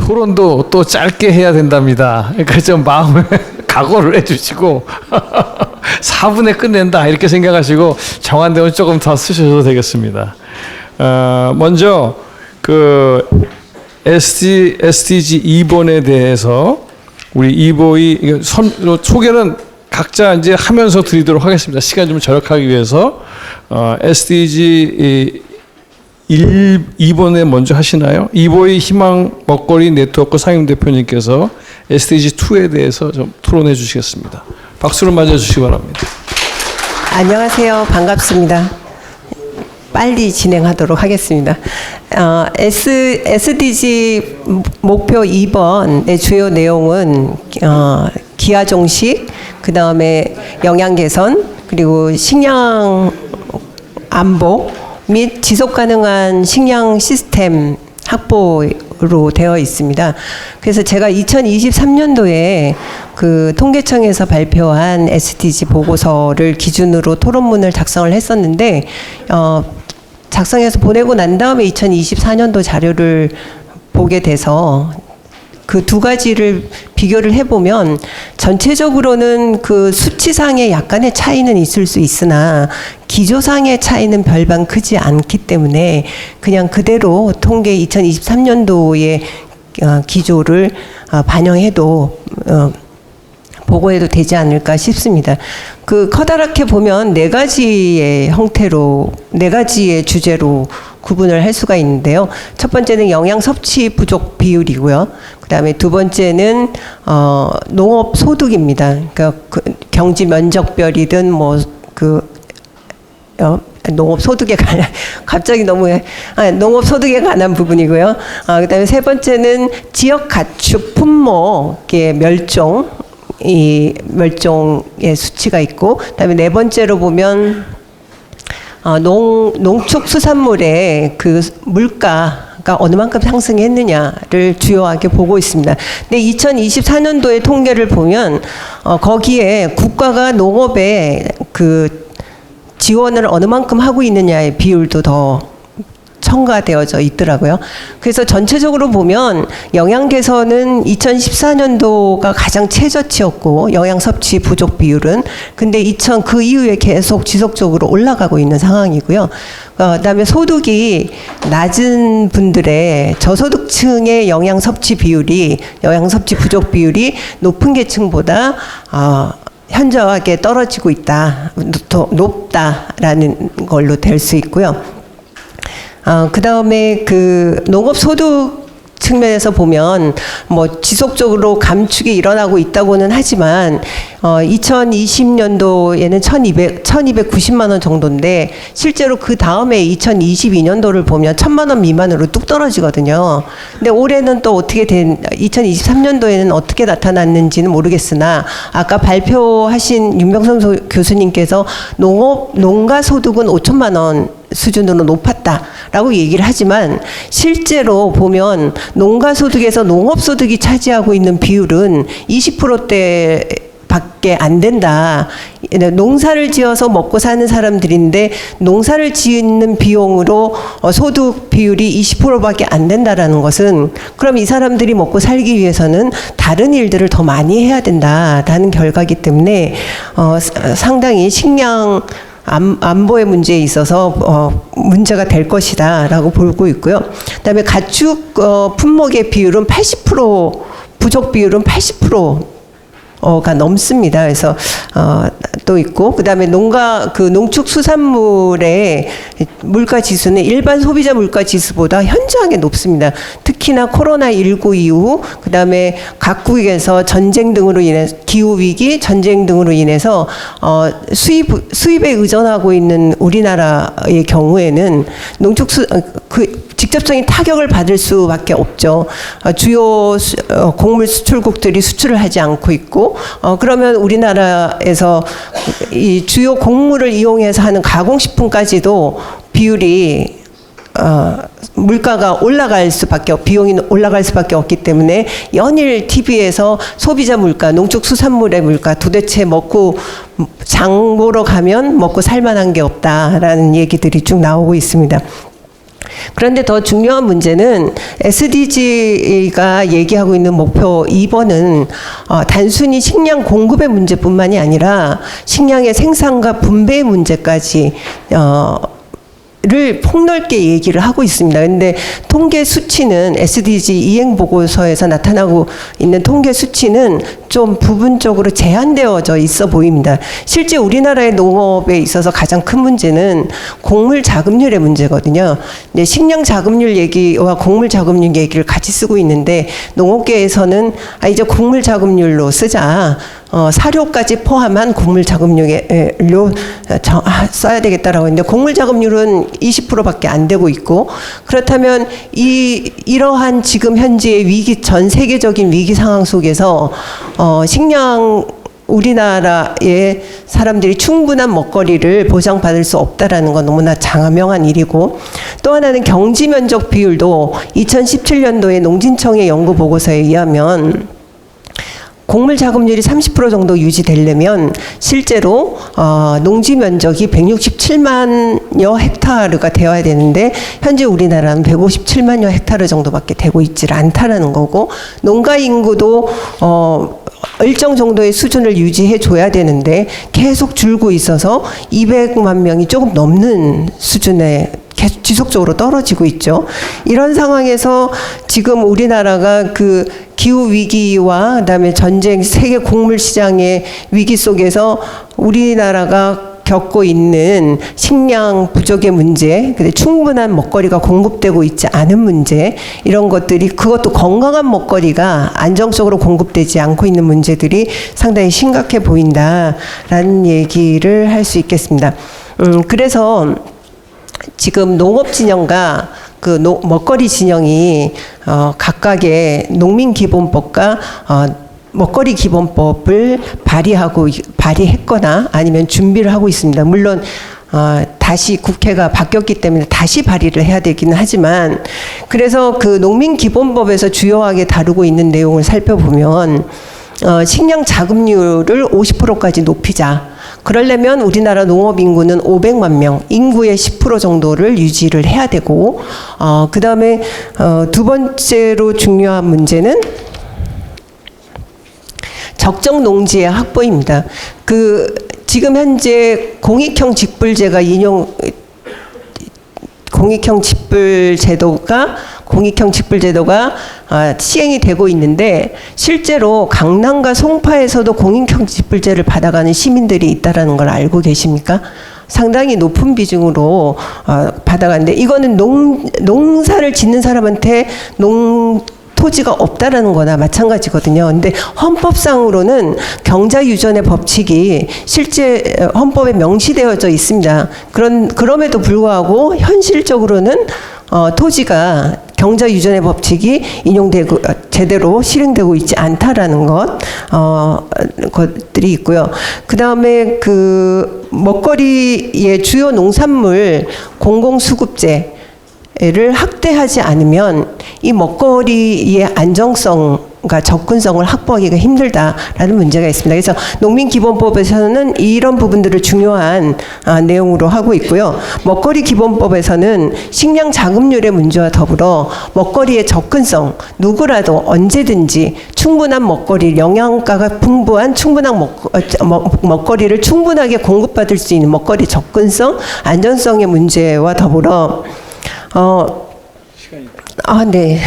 토론도 또 짧게 해야 된답니다. 그러니까 좀 마음에 각오를 해주시고 4분에 끝낸다 이렇게 생각하시고 정한 대로 조금 더 쓰셔도 되겠습니다. 먼저 그 SDG 2번에 대해서 우리 이보이 소개는 각자 이제 하면서 드리도록 하겠습니다. 시간 좀 절약하기 위해서 SDG 2번에 먼저 하시나요? 이보이 희망 먹거리 네트워크 상임대표님께서 SDG 2에 대해서 좀 토론해 주시겠습니다. 박수로 맞아주시기 바랍니다. 안녕하세요. 반갑습니다. 빨리 진행하도록 하겠습니다. SDG 목표 2번의 주요 내용은 기아 종식, 그 다음에 영양 개선, 그리고 식량 안보 및 지속 가능한 식량 시스템 확보로 되어 있습니다. 그래서 제가 2023년도에 그 통계청에서 발표한 SDG 보고서를 기준으로 토론문을 작성을 했었는데 작성해서 보내고 난 다음에 2024년도 자료를 보게 돼서 그 두 가지를 비교를 해보면 전체적으로는 그 수치상의 약간의 차이는 있을 수 있으나 기조상의 차이는 별반 크지 않기 때문에 그냥 그대로 통계 2023년도의 기조를 반영해도 보고해도 되지 않을까 싶습니다. 그 커다랗게 보면 네 가지의 형태로, 네 가지의 주제로 구분을 할 수가 있는데요. 첫 번째는 영양 섭취 부족 비율이고요. 그 다음에 두 번째는 농업 소득입니다. 그러니까 그 경지 면적별이든 농업 소득에 관한 갑자기 너무 농업 소득에 관한 부분이고요. 그다음에 세 번째는 지역 가축 품목의 멸종의 수치가 있고, 그다음에 네 번째로 보면 농축수산물의 그 물가가 어느 만큼 상승했느냐를 주요하게 보고 있습니다. 근데 2024년도의 통계를 보면 거기에 국가가 농업에 그 지원을 어느 만큼 하고 있느냐의 비율도 더 첨가되어져 있더라고요. 그래서 전체적으로 보면 영양 개선은 2014년도가 가장 최저치였고 영양 섭취 부족 비율은 근데 그 이후에 계속 지속적으로 올라가고 있는 상황이고요. 그다음에 소득이 낮은 분들의 저소득층의 영양 섭취 부족 비율이 높은 계층보다 현저하게 떨어지고 있다, 더 높다라는 걸로 될 수 있고요. 그 다음에 그 농업소득 측면에서 보면 뭐 지속적으로 감축이 일어나고 있다고는 하지만 2020년도에는 1290만 원 정도인데 실제로 그 다음에 2022년도를 보면 1000만 원 미만으로 뚝 떨어지거든요. 근데 올해는 또 2023년도에는 어떻게 나타났는지는 모르겠으나 아까 발표하신 윤병선 교수님께서 농가 소득은 5천만 원 수준으로 높았다라고 얘기를 하지만 실제로 보면 농가소득에서 농업소득이 차지하고 있는 비율은 20%대 밖에 안 된다. 농사를 지어서 먹고 사는 사람들인데 농사를 짓는 비용으로 소득 비율이 20%밖에 안 된다라는 것은 그럼 이 사람들이 먹고 살기 위해서는 다른 일들을 더 많이 해야 된다라는 결과이기 때문에 상당히 식량 안보의 문제에 있어서 문제가 될 것이다라고 보고 있고요. 그다음에 가축 품목의 비율은 80% 부족 비율은 80%가 넘습니다. 그래서 또 있고 그다음에 농축수산물의 물가 지수는 일반 소비자 물가 지수보다 현저하게 높습니다. 특히나 코로나19 이후 그다음에 각국에서 전쟁 등으로 인해 기후 위기, 전쟁 등으로 인해서 수입에 의존하고 있는 우리나라의 경우에는 직접적인 타격을 받을 수밖에 없죠. 주요 곡물 수출국들이 수출을 하지 않고 있고 그러면 우리나라에서 이 주요 곡물을 이용해서 하는 가공식품까지도 비율이 물가가 올라갈 수밖에 비용이 올라갈 수밖에 없기 때문에 연일 TV에서 소비자 물가, 농축수산물의 물가 도대체 장 보러 가면 먹고 살만한 게 없다라는 얘기들이 쭉 나오고 있습니다. 그런데 더 중요한 문제는 SDG가 얘기하고 있는 목표 2번은 단순히 식량 공급의 문제뿐만이 아니라 식량의 생산과 분배의 문제까지 를 폭넓게 얘기를 하고 있습니다. 근데 통계 수치는 SDG 이행 보고서에서 나타나고 있는 통계 수치는 좀 부분적으로 제한되어져 있어 보입니다. 실제 우리나라의 농업에 있어서 가장 큰 문제는 곡물 자급률의 문제거든요. 근데 식량 자급률 얘기와 곡물 자급률 얘기를 같이 쓰고 있는데 농업계에서는 이제 곡물 자급률로 쓰자. 사료까지 포함한 곡물 자급률로 써야 되겠다라고 했는데 곡물 자급률은 20%밖에 안 되고 있고 그렇다면 이러한 지금 현재의 위기 전 세계적인 위기 상황 속에서 식량 우리나라의 사람들이 충분한 먹거리를 보장받을 수 없다라는 건 너무나 장명한 일이고 또 하나는 경지 면적 비율도 2017년도에 농진청의 연구 보고서에 의하면 곡물 자급률이 30% 정도 유지되려면 실제로 농지 면적이 167만여 헥타르가 되어야 되는데 현재 우리나라는 157만여 헥타르 정도밖에 되고 있질 않다라는 거고 농가 인구도 일정 정도의 수준을 유지해 줘야 되는데 계속 줄고 있어서 200만 명이 조금 넘는 수준에 계속 지속적으로 떨어지고 있죠. 이런 상황에서 지금 우리나라가 그 기후 위기와 그다음에 전쟁, 세계 곡물 시장의 위기 속에서 우리나라가 겪고 있는 식량 부족의 문제, 근데 충분한 먹거리가 공급되고 있지 않은 문제, 이런 것들이 그것도 건강한 먹거리가 안정적으로 공급되지 않고 있는 문제들이 상당히 심각해 보인다라는 얘기를 할 수 있겠습니다. 그래서 지금 농업 진영과 그 먹거리 진영이 각각의 농민기본법과 먹거리 기본법을 발의했거나 아니면 준비를 하고 있습니다. 물론 다시 국회가 바뀌었기 때문에 다시 발의를 해야 되기는 하지만 그래서 그 농민기본법에서 주요하게 다루고 있는 내용을 살펴보면 식량 자급률을 50%까지 높이자. 그러려면 우리나라 농업 인구는 500만 명, 인구의 10% 정도를 유지를 해야 되고, 그 다음에 두 번째로 중요한 문제는 적정 농지의 확보입니다. 지금 현재 공익형 직불제가 공익형 직불제도가 시행이 되고 있는데 실제로 강남과 송파에서도 공익형 직불제를 받아가는 시민들이 있다라는 걸 알고 계십니까? 상당히 높은 비중으로 받아가는데 이거는 농사를 짓는 사람한테 토지가 없다라는 거나 마찬가지거든요. 근데 헌법상으로는 경자유전의 법칙이 실제 헌법에 명시되어져 있습니다. 그럼에도 불구하고 현실적으로는 토지가 경자유전의 법칙이 인용되고 제대로 실행되고 있지 않다라는 것들이 있고요. 그 다음에 그 먹거리의 주요 농산물 공공수급제 를 확대하지 않으면 이 먹거리의 안정성과 접근성을 확보하기가 힘들다라는 문제가 있습니다. 그래서 농민기본법에서는 이런 부분들을 중요한 내용으로 하고 있고요. 먹거리 기본법에서는 식량 자급률의 문제와 더불어 먹거리의 접근성, 누구라도 언제든지 충분한 먹거리, 영양가가 풍부한 충분한 먹거리를 충분하게 공급받을 수 있는 먹거리 접근성, 안전성의 문제와 더불어 네.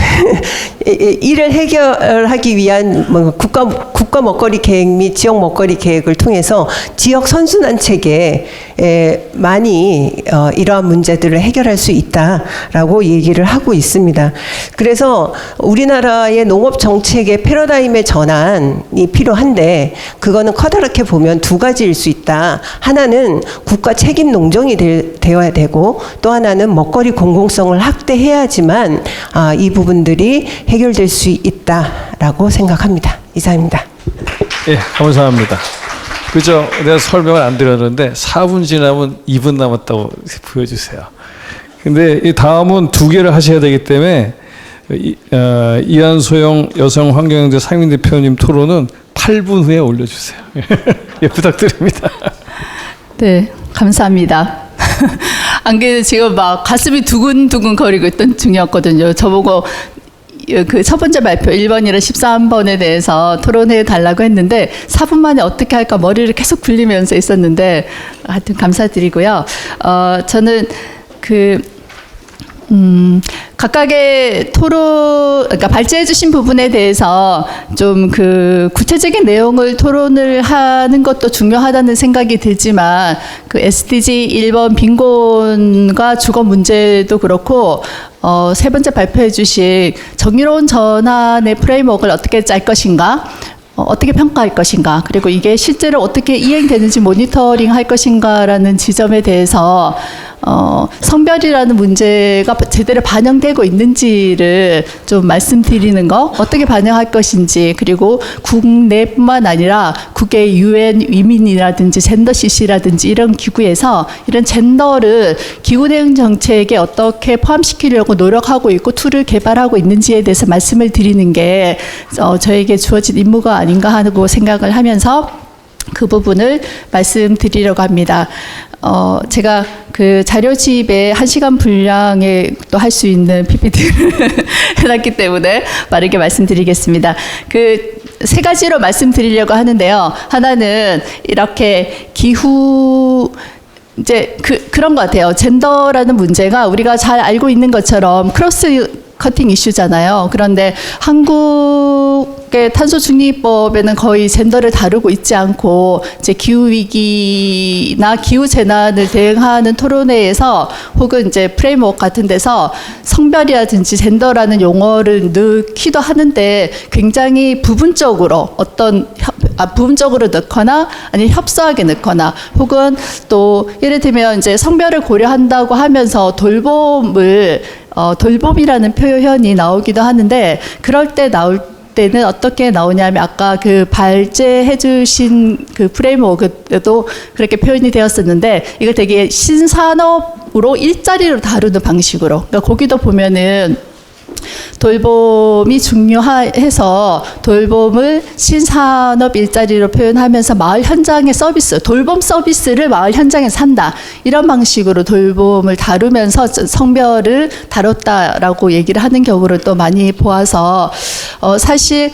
이를 해결하기 위한 국가 먹거리 계획 및 지역 먹거리 계획을 통해서 지역 선순환책에 많이 이러한 문제들을 해결할 수 있다라고 얘기를 하고 있습니다. 그래서 우리나라의 농업 정책의 패러다임의 전환이 필요한데 그거는 커다랗게 보면 두 가지일 수 있다. 하나는 국가 책임 농정이 되어야 되고 또 하나는 먹거리 공공성을 확대해야지만 이 부분들이 해결될 수 있다라고 생각합니다. 이상입니다. 예, 감사합니다. 그죠? 내가 설명을 안 드렸는데 4분 지나면 2분 남았다고 보여주세요. 근데 이 다음은 두 개를 하셔야 되기 때문에 이한소영 여성환경연대 상임대표님 토론은 8분 후에 올려주세요. 예, 부탁드립니다. 네, 감사합니다. 안 그래도 지금 막 가슴이 두근두근 거리고 있던 중이었거든요. 저보고 그 첫 번째 발표 1번이랑 13번에 대해서 토론해 달라고 했는데 4분 만에 어떻게 할까 머리를 계속 굴리면서 있었는데 하여튼 감사드리고요. 저는 각각의 그러니까 발제해 주신 부분에 대해서 좀 그 구체적인 내용을 토론을 하는 것도 중요하다는 생각이 들지만 그 SDG 1번 빈곤과 주거 문제도 그렇고 세 번째 발표해 주신 정의로운 전환의 프레임워크를 어떻게 짤 것인가, 어떻게 평가할 것인가, 그리고 이게 실제로 어떻게 이행되는지 모니터링 할 것인가라는 지점에 대해서 성별이라는 문제가 제대로 반영되고 있는지를 좀 말씀드리는 거, 어떻게 반영할 것인지, 그리고 국내뿐만 아니라 국외 UN 위민이라든지 젠더 CC라든지 이런 기구에서 이런 젠더를 기후 대응 정책에 어떻게 포함시키려고 노력하고 있고 툴을 개발하고 있는지에 대해서 말씀을 드리는 게 저에게 주어진 임무가 아닌가 하고 생각을 하면서 그 부분을 말씀드리려고 합니다. 제가 그 자료집에 1시간 분량에 또 할 수 있는 PPT를 해놨기 때문에 빠르게 말씀드리겠습니다. 그 세 가지로 말씀드리려고 하는데요. 하나는 이렇게 기후 이제 그런 것 같아요. 젠더라는 문제가 우리가 잘 알고 있는 것처럼 크로스 커팅 이슈잖아요. 그런데 한국의 탄소 중립법에는 거의 젠더를 다루고 있지 않고 이제 기후 위기나 기후 재난을 대응하는 토론회에서 혹은 이제 프레임워크 같은 데서 성별이라든지 젠더라는 용어를 넣기도 하는데 굉장히 부분적으로 부분적으로 넣거나 아니면 협소하게 넣거나 혹은 또 예를 들면 이제 성별을 고려한다고 하면서 돌봄이라는 표현이 나오기도 하는데 그럴 때 나올 때는 어떻게 나오냐면 아까 그 발제해 주신 그 프레임워크도 그렇게 표현이 되었었는데 이걸 되게 신산업으로 일자리로 다루는 방식으로, 그러니까 거기도 보면은 돌봄이 중요해서 돌봄을 신산업 일자리로 표현하면서 마을 현장의 서비스, 돌봄 서비스를 마을 현장에서 산다, 이런 방식으로 돌봄을 다루면서 성별을 다뤘다라고 얘기를 하는 경우를 또 많이 보아서 사실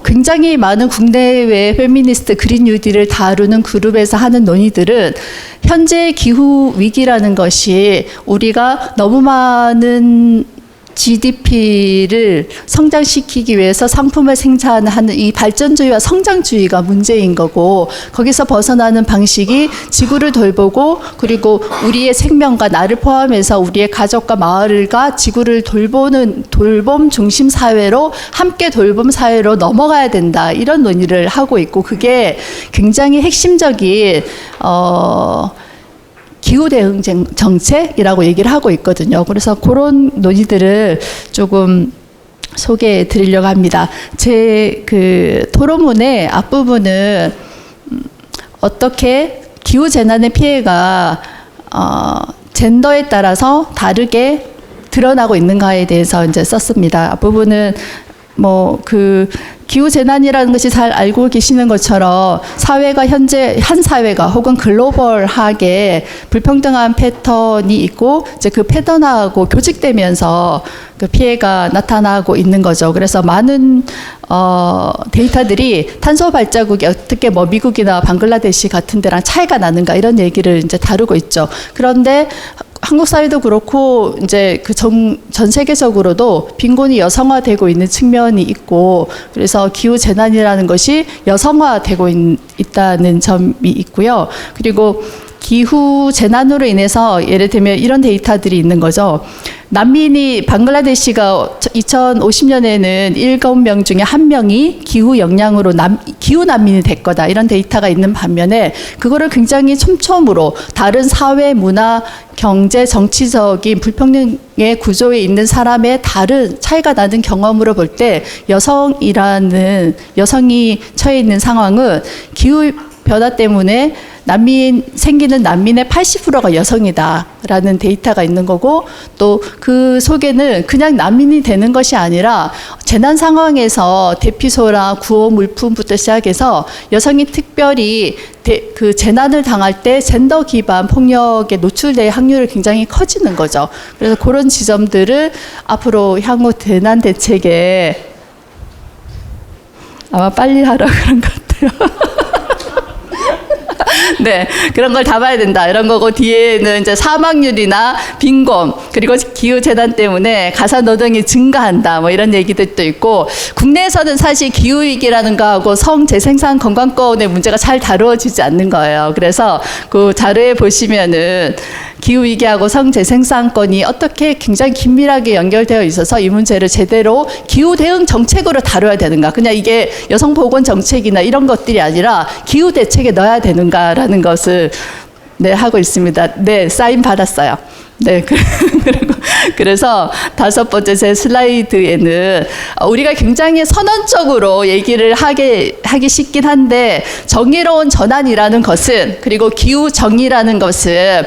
굉장히 많은 국내외 페미니스트 그린 뉴딜을 다루는 그룹에서 하는 논의들은 현재 기후 위기라는 것이 우리가 너무 많은 GDP를 성장시키기 위해서 상품을 생산하는 이 발전주의와 성장주의가 문제인 거고, 거기서 벗어나는 방식이 지구를 돌보고 그리고 우리의 생명과 나를 포함해서 우리의 가족과 마을과 지구를 돌보는 돌봄 중심 사회로, 함께 돌봄 사회로 넘어가야 된다, 이런 논의를 하고 있고, 그게 굉장히 핵심적인 기후 대응 정책이라고 얘기를 하고 있거든요. 그래서 그런 논의들을 조금 소개해 드리려고 합니다. 제 그 토론문의 앞부분은 어떻게 기후 재난의 피해가 젠더에 따라서 다르게 드러나고 있는가에 대해서 이제 썼습니다. 앞부분은 그 기후 재난이라는 것이 잘 알고 계시는 것처럼 사회가 현재 한 사회가 혹은 글로벌하게 불평등한 패턴이 있고 이제 그 패턴하고 교직되면서 그 피해가 나타나고 있는 거죠. 그래서 많은 데이터들이 탄소 발자국이 어떻게 미국이나 방글라데시 같은 데랑 차이가 나는가, 이런 얘기를 이제 다루고 있죠. 그런데 한국 사회도 그렇고 이제 전 세계적으로도 빈곤이 여성화되고 있는 측면이 있고, 그래서 기후 재난이라는 것이 여성화되고 있다는 점이 있고요. 그리고 기후 재난으로 인해서 예를 들면 이런 데이터들이 있는 거죠. 난민이 방글라데시가 2050년에는 7명 중에 1명이 기후 영향으로 기후 난민이 될 거다, 이런 데이터가 있는 반면에 그거를 굉장히 촘촘으로 다른 사회, 문화, 경제, 정치적인 불평등의 구조에 있는 사람의 다른 차이가 나는 경험으로 볼 때 여성이 처해 있는 상황은 기후 변화 때문에 생기는 난민의 80%가 여성이다라는 데이터가 있는 거고, 또 그 속에는 그냥 난민이 되는 것이 아니라 재난 상황에서 대피소나 구호 물품부터 시작해서 여성이 특별히 그 재난을 당할 때 젠더 기반 폭력에 노출될 확률이 굉장히 커지는 거죠. 그래서 그런 지점들을 앞으로 향후 재난 대책에 아마 빨리 하라 그런 것 같아요. 네, 그런 걸 담아야 된다. 이런 거고, 뒤에는 이제 사망률이나 빈곤, 그리고 기후 재난 때문에 가사 노동이 증가한다. 뭐 이런 얘기들도 있고, 국내에서는 사실 기후 위기라는 거하고 성재생산 건강권의 문제가 잘 다루어지지 않는 거예요. 그래서 그 자료에 보시면은 기후 위기하고 성재생산권이 어떻게 굉장히 긴밀하게 연결되어 있어서 이 문제를 제대로 기후 대응 정책으로 다뤄야 되는가, 그냥 이게 여성 보건 정책이나 이런 것들이 아니라 기후 대책에 넣어야 되는가라는 것을 네, 하고 있습니다. 네, 사인 받았어요. 네, 그래서 5번째 제 슬라이드에는 우리가 굉장히 선언적으로 얘기를 하기 쉽긴 한데, 정의로운 전환이라는 것은, 그리고 기후 정의라는 것은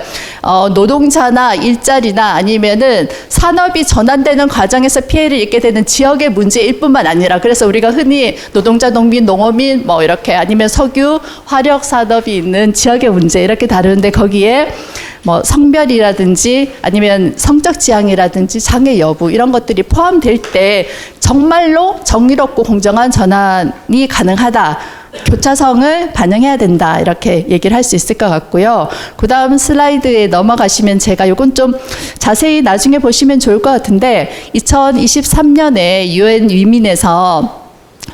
노동자나 일자리나 아니면은 산업이 전환되는 과정에서 피해를 입게 되는 지역의 문제일 뿐만 아니라, 그래서 우리가 흔히 노동자, 농민, 농어민 뭐 이렇게, 아니면 석유, 화력 산업이 있는 지역의 문제 이렇게 다루는데, 거기에 뭐 성별이라든지 아니면 성적 지향이라든지 장애 여부 이런 것들이 포함될 때 정말로 정의롭고 공정한 전환이 가능하다, 교차성을 반영해야 된다, 이렇게 얘기를 할 수 있을 것 같고요. 그 다음 슬라이드에 넘어가시면 제가 요건 좀 자세히 나중에 보시면 좋을 것 같은데, 2023년에 UN 위민에서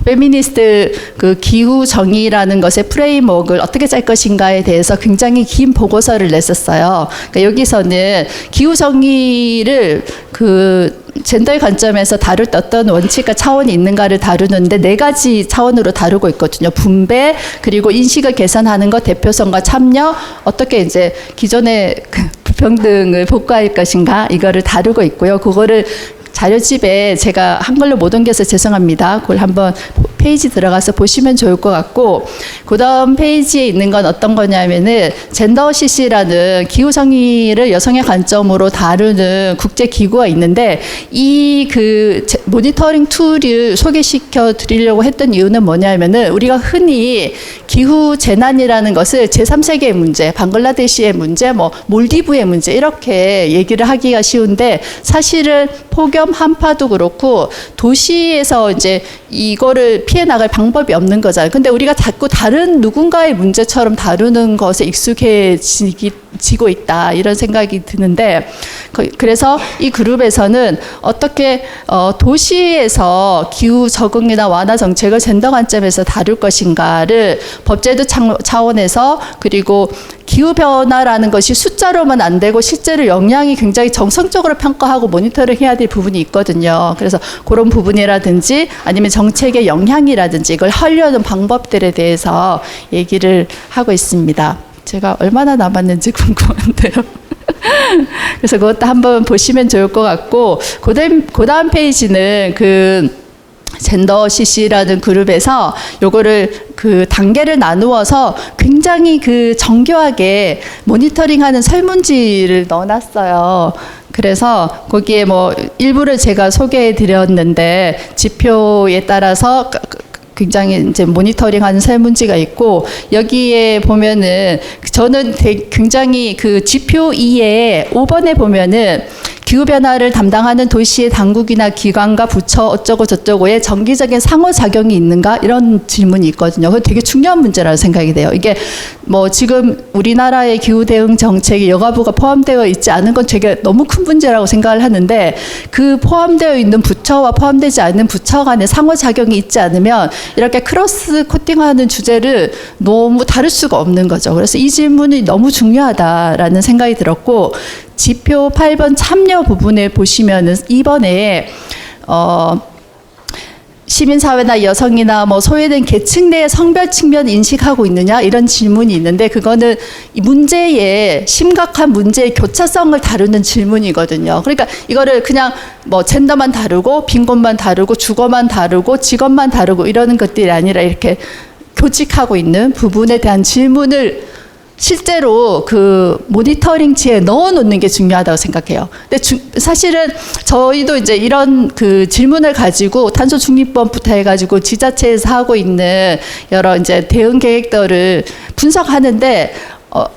페미니스트 그 기후 정의라는 것의 프레임워크를 어떻게 짤 것인가에 대해서 굉장히 긴 보고서를 냈었어요. 그러니까 여기서는 기후 정의를 그 젠더의 관점에서 다룰 때 어떤 원칙과 차원이 있는가를 다루는데 4가지 차원으로 다루고 있거든요. 분배, 그리고 인식을 개선하는 것, 대표성과 참여, 어떻게 이제 기존의 불평등을 복구할 것인가, 이거를 다루고 있고요. 그거를 자료집에 제가 한글로 못 옮겨서 죄송합니다. 그걸 한번 페이지 들어가서 보시면 좋을 것 같고, 그 다음 페이지에 있는 건 어떤 거냐면은 젠더 CC라는 기후 정의를 여성의 관점으로 다루는 국제 기구가 있는데, 이 그 모니터링 툴을 소개시켜 드리려고 했던 이유는 뭐냐면은, 우리가 흔히 기후 재난이라는 것을 제3세계의 문제, 방글라데시의 문제, 뭐 몰디브의 문제 이렇게 얘기를 하기가 쉬운데, 사실은 폭염, 한파도 그렇고 도시에서 이제 이거를 피해 나갈 방법이 없는 거잖아요. 근데 우리가 자꾸 다른 누군가의 문제처럼 다루는 것에 익숙해지고 있다, 이런 생각이 드는데, 그래서 이 그룹에서는 어떻게 도시에서 기후 적응이나 완화 정책을 젠더 관점에서 다룰 것인가를 법제도 차원에서, 그리고 기후변화라는 것이 숫자로만 안 되고 실제로 영향이 굉장히 정성적으로 평가하고 모니터링 해야 될 부분이 있거든요. 그래서 그런 부분이라든지 아니면 정책의 영향이라든지 이걸 하려는 방법들에 대해서 얘기를 하고 있습니다. 제가 얼마나 남았는지 궁금한데요. 그래서 그것도 한번 보시면 좋을 것 같고, 그 다음 페이지는 그 젠더 CC라는 그룹에서 요거를 그 단계를 나누어서 굉장히 그 정교하게 모니터링하는 설문지를 넣어놨어요. 그래서 거기에 뭐 일부를 제가 소개해 드렸는데, 지표에 따라서 굉장히 이제 모니터링하는 설문지가 있고, 여기에 보면은 저는 굉장히 그 지표 2에 5번에 보면은 기후변화를 담당하는 도시의 당국이나 기관과 부처 어쩌고 저쩌고의 정기적인 상호작용이 있는가, 이런 질문이 있거든요. 그거 되게 중요한 문제라고 생각이 돼요. 이게 뭐 지금 우리나라의 기후대응 정책에 여가부가 포함되어 있지 않은 건 되게 너무 큰 문제라고 생각을 하는데, 그 포함되어 있는 부처와 포함되지 않는 부처 간의 상호작용이 있지 않으면 이렇게 크로스 코팅하는 주제를 너무 다룰 수가 없는 거죠. 그래서 이 질문이 너무 중요하다라는 생각이 들었고, 지표 8번 참여 부분에 보시면은 2번에 시민사회나 여성이나 뭐 소외된 계층 내의 성별 측면 인식하고 있느냐, 이런 질문이 있는데, 그거는 이 문제의 심각한 문제의 교차성을 다루는 질문이거든요. 그러니까 이거를 그냥 뭐 젠더만 다루고 빈곤만 다루고 주거만 다루고 직업만 다루고 이러는 것들이 아니라, 이렇게 교직하고 있는 부분에 대한 질문을 실제로 그 모니터링치에 넣어놓는 게 중요하다고 생각해요. 근데 사실은 저희도 이제 이런 그 질문을 가지고 탄소 중립법부터 해가지고 지자체에서 하고 있는 여러 이제 대응 계획들을 분석하는데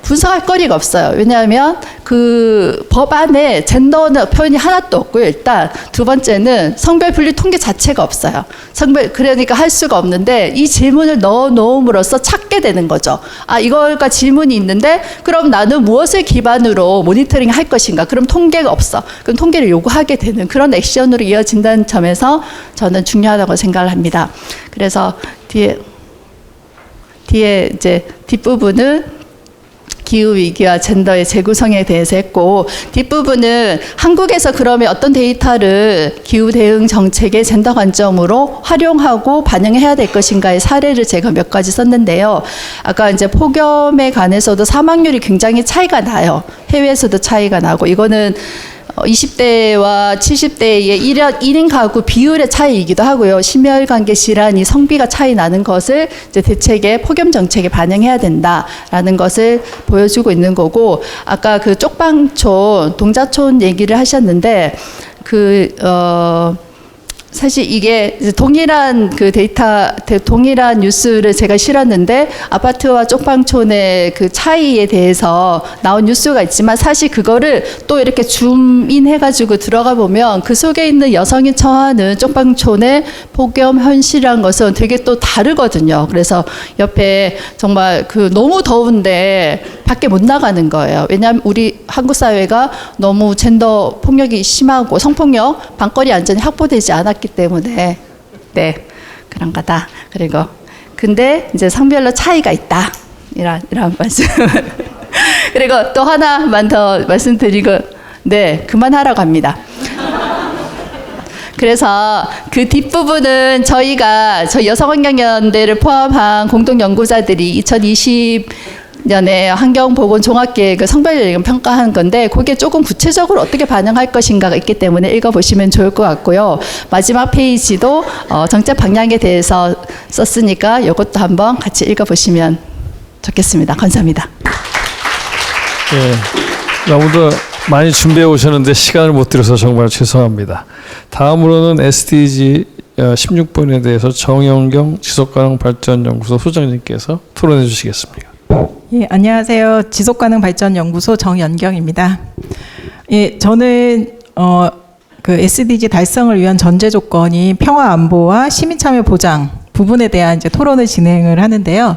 분석할 거리가 없어요. 왜냐하면 그 법안에 젠더는 표현이 하나도 없고요. 일단 두 번째는 성별 분리 통계 자체가 없어요. 그러니까 할 수가 없는데 이 질문을 넣어 놓음으로써 찾게 되는 거죠. 아, 이걸까 질문이 있는데 그럼 나는 무엇을 기반으로 모니터링 할 것인가? 그럼 통계가 없어. 그럼 통계를 요구하게 되는 그런 액션으로 이어진다는 점에서 저는 중요하다고 생각을 합니다. 그래서 뒤에 이제 뒷부분은 기후위기와 젠더의 재구성에 대해서 했고, 뒷부분은 한국에서 그러면 어떤 데이터를 기후 대응 정책의 젠더 관점으로 활용하고 반영해야 될 것인가의 사례를 제가 몇 가지 썼는데요. 아까 이제 폭염에 관해서도 사망률이 굉장히 차이가 나요. 해외에서도 차이가 나고, 이거는 20대와 70대의 1인 가구 비율의 차이이기도 하고요. 심혈관계 질환이 성비가 차이 나는 것을 이제 대책에 폭염 정책에 반영해야 된다라는 것을 보여주고 있는 거고, 아까 그 쪽방촌, 동자촌 얘기를 하셨는데 사실 이게 동일한 그 동일한 뉴스를 제가 실었는데 아파트와 쪽방촌의 그 차이에 대해서 나온 뉴스가 있지만 사실 그거를 또 이렇게 줌인해가지고 들어가 보면 그 속에 있는 여성이 처하는 쪽방촌의 폭염 현실이란 것은 되게 또 다르거든요. 그래서 옆에 정말 그 너무 더운데 밖에 못 나가는 거예요. 왜냐하면 우리 한국 사회가 너무 젠더 폭력이 심하고 성폭력, 방거리 안전이 확보되지 않았기 때문에 네, 그런 거다. 그리고 근데 이제 성별로 차이가 있다. 이런 말씀. 그리고 또 하나만 더 말씀드리고 네, 그만하라고 합니다. 그래서 그 뒷부분은 저희 여성환경연대를 포함한 공동연구자들이 2020년에 환경보건 종합계획을 성별 평가한 건데 그게 조금 구체적으로 어떻게 반영할 것인가가 있기 때문에 읽어보시면 좋을 것 같고요. 마지막 페이지도 정책 방향에 대해서 썼으니까 이것도 한번 같이 읽어보시면 좋겠습니다. 감사합니다. 네, 너무도 많이 준비해 오셨는데 시간을 못 드려서 정말 죄송합니다. 다음으로는 SDG 16번에 대해서 정영경 지속가능발전연구소 소장님께서 토론해 주시겠습니다. 예, 안녕하세요. 지속가능발전연구소 정연경입니다. 예, 저는 그 SDG 달성을 위한 전제 조건이 평화 안보와 시민 참여 보장 부분에 대한 이제 토론을 진행을 하는데요.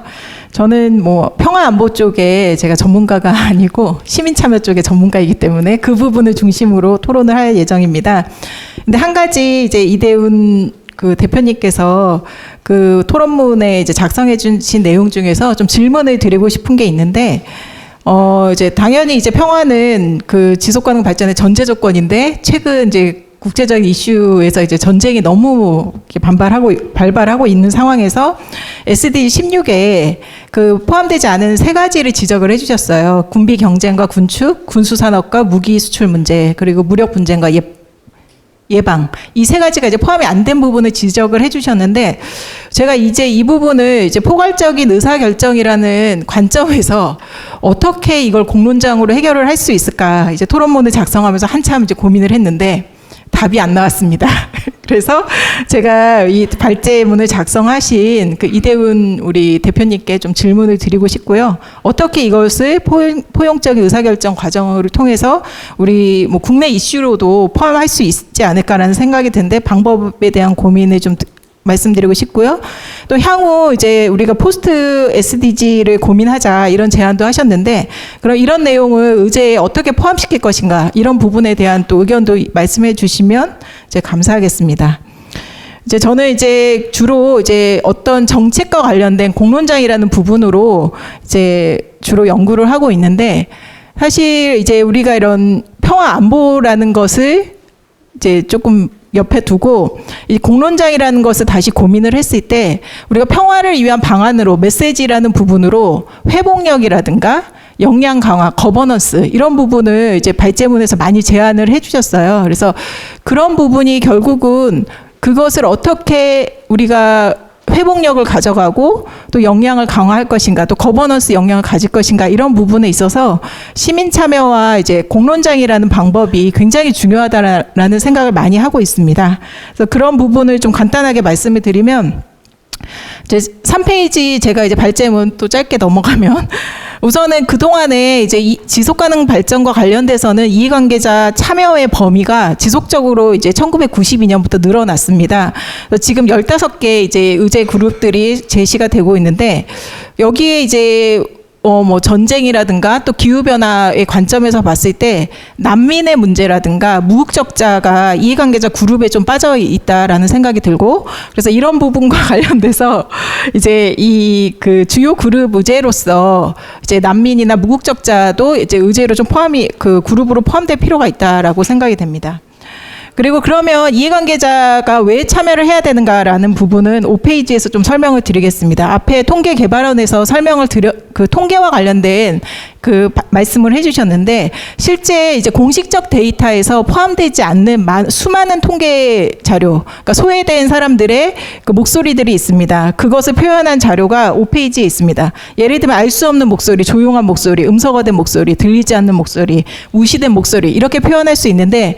저는 뭐 평화 안보 쪽에 제가 전문가가 아니고 시민 참여 쪽의 전문가이기 때문에 그 부분을 중심으로 토론을 할 예정입니다. 근데 한 가지 이제 이대훈 그 대표님께서 그 토론문에 이제 작성해 주신 내용 중에서 좀 질문을 드리고 싶은 게 있는데, 이제 당연히 이제 평화는 그 지속 가능 발전의 전제 조건인데, 최근 이제 국제적인 이슈에서 이제 전쟁이 너무 발발하고 있는 상황에서 SDG 16에 그 포함되지 않은 세 가지를 지적을 해주셨어요. 군비 경쟁과 군축, 군수산업과 무기 수출 문제, 그리고 무력 분쟁과 예방, 이 세 가지가 이제 포함이 안 된 부분을 지적을 해주셨는데, 제가 이제 이 부분을 이제 포괄적인 의사결정이라는 관점에서 어떻게 이걸 공론장으로 해결을 할 수 있을까, 이제 토론문을 작성하면서 한참 이제 고민을 했는데 답이 안 나왔습니다. 그래서 제가 이 발제문을 작성하신 그 이대훈 우리 대표님께 좀 질문을 드리고 싶고요. 어떻게 이것을 포용적인 의사결정 과정을 통해서 우리 뭐 국내 이슈로도 포함할 수 있지 않을까라는 생각이 드는데, 방법에 대한 고민을 좀 말씀드리고 싶고요. 또 향후 이제 우리가 포스트 SDG를 고민하자 이런 제안도 하셨는데, 그럼 이런 내용을 의제에 어떻게 포함시킬 것인가, 이런 부분에 대한 또 의견도 말씀해 주시면 이제 감사하겠습니다. 이제 저는 이제 주로 이제 어떤 정책과 관련된 공론장이라는 부분으로 이제 주로 연구를 하고 있는데, 사실 이제 우리가 이런 평화 안보라는 것을 이제 조금 옆에 두고 이 공론장이라는 것을 다시 고민을 했을 때, 우리가 평화를 위한 방안으로 메시지라는 부분으로 회복력이라든가 역량 강화, 거버넌스, 이런 부분을 이제 발제문에서 많이 제안을 해주셨어요. 그래서 그런 부분이 결국은 그것을 어떻게 우리가 회복력을 가져가고 또 역량을 강화할 것인가, 또 거버넌스 역량을 가질 것인가, 이런 부분에 있어서 시민 참여와 이제 공론장이라는 방법이 굉장히 중요하다라는 생각을 많이 하고 있습니다. 그래서 그런 부분을 좀 간단하게 말씀을 드리면, 이제 3페이지 제가 이제 발제문 또 짧게 넘어가면, 우선은 그동안에 이제 이 지속가능 발전과 관련돼서는 이해관계자 참여의 범위가 지속적으로 이제 1992년부터 늘어났습니다. 지금 15개 이제 의제 그룹들이 제시가 되고 있는데, 여기에 이제 뭐 전쟁이라든가 또 기후변화의 관점에서 봤을 때 난민의 문제라든가 무국적자가 이해관계자 그룹에 좀 빠져 있다라는 생각이 들고, 그래서 이런 부분과 관련돼서 이제 이 그 주요 그룹 의제로서 이제 난민이나 무국적자도 이제 의제로 좀 그 그룹으로 포함될 필요가 있다라고 생각이 됩니다. 그리고 그러면 이해관계자가 왜 참여를 해야 되는가라는 부분은 5페이지에서 좀 설명을 드리겠습니다. 앞에 통계개발원에서 설명을 그 통계와 관련된 그 말씀을 해주셨는데, 실제 이제 공식적 데이터에서 포함되지 않는 수많은 통계 자료, 그러니까 소외된 사람들의 그 목소리들이 있습니다. 그것을 표현한 자료가 5페이지에 있습니다. 예를 들면 알 수 없는 목소리, 조용한 목소리, 음소거된 목소리, 들리지 않는 목소리, 무시된 목소리, 이렇게 표현할 수 있는데,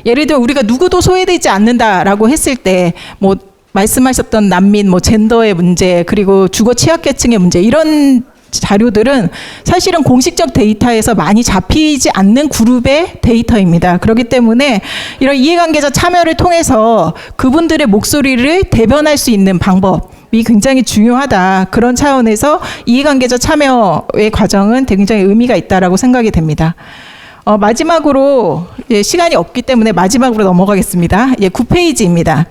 예를 들어 우리가 누구도 소외되지 않는다라고 했을 때, 뭐 말씀하셨던 난민, 뭐 젠더의 문제, 그리고 주거 취약계층의 문제, 이런 자료들은 사실은 공식적 데이터에서 많이 잡히지 않는 그룹의 데이터입니다. 그렇기 때문에 이런 이해관계자 참여를 통해서 그분들의 목소리를 대변할 수 있는 방법이 굉장히 중요하다. 그런 차원에서 이해관계자 참여의 과정은 굉장히 의미가 있다라고 생각이 됩니다. 마지막으로, 시간이 없기 때문에 마지막으로 넘어가겠습니다. 9페이지입니다.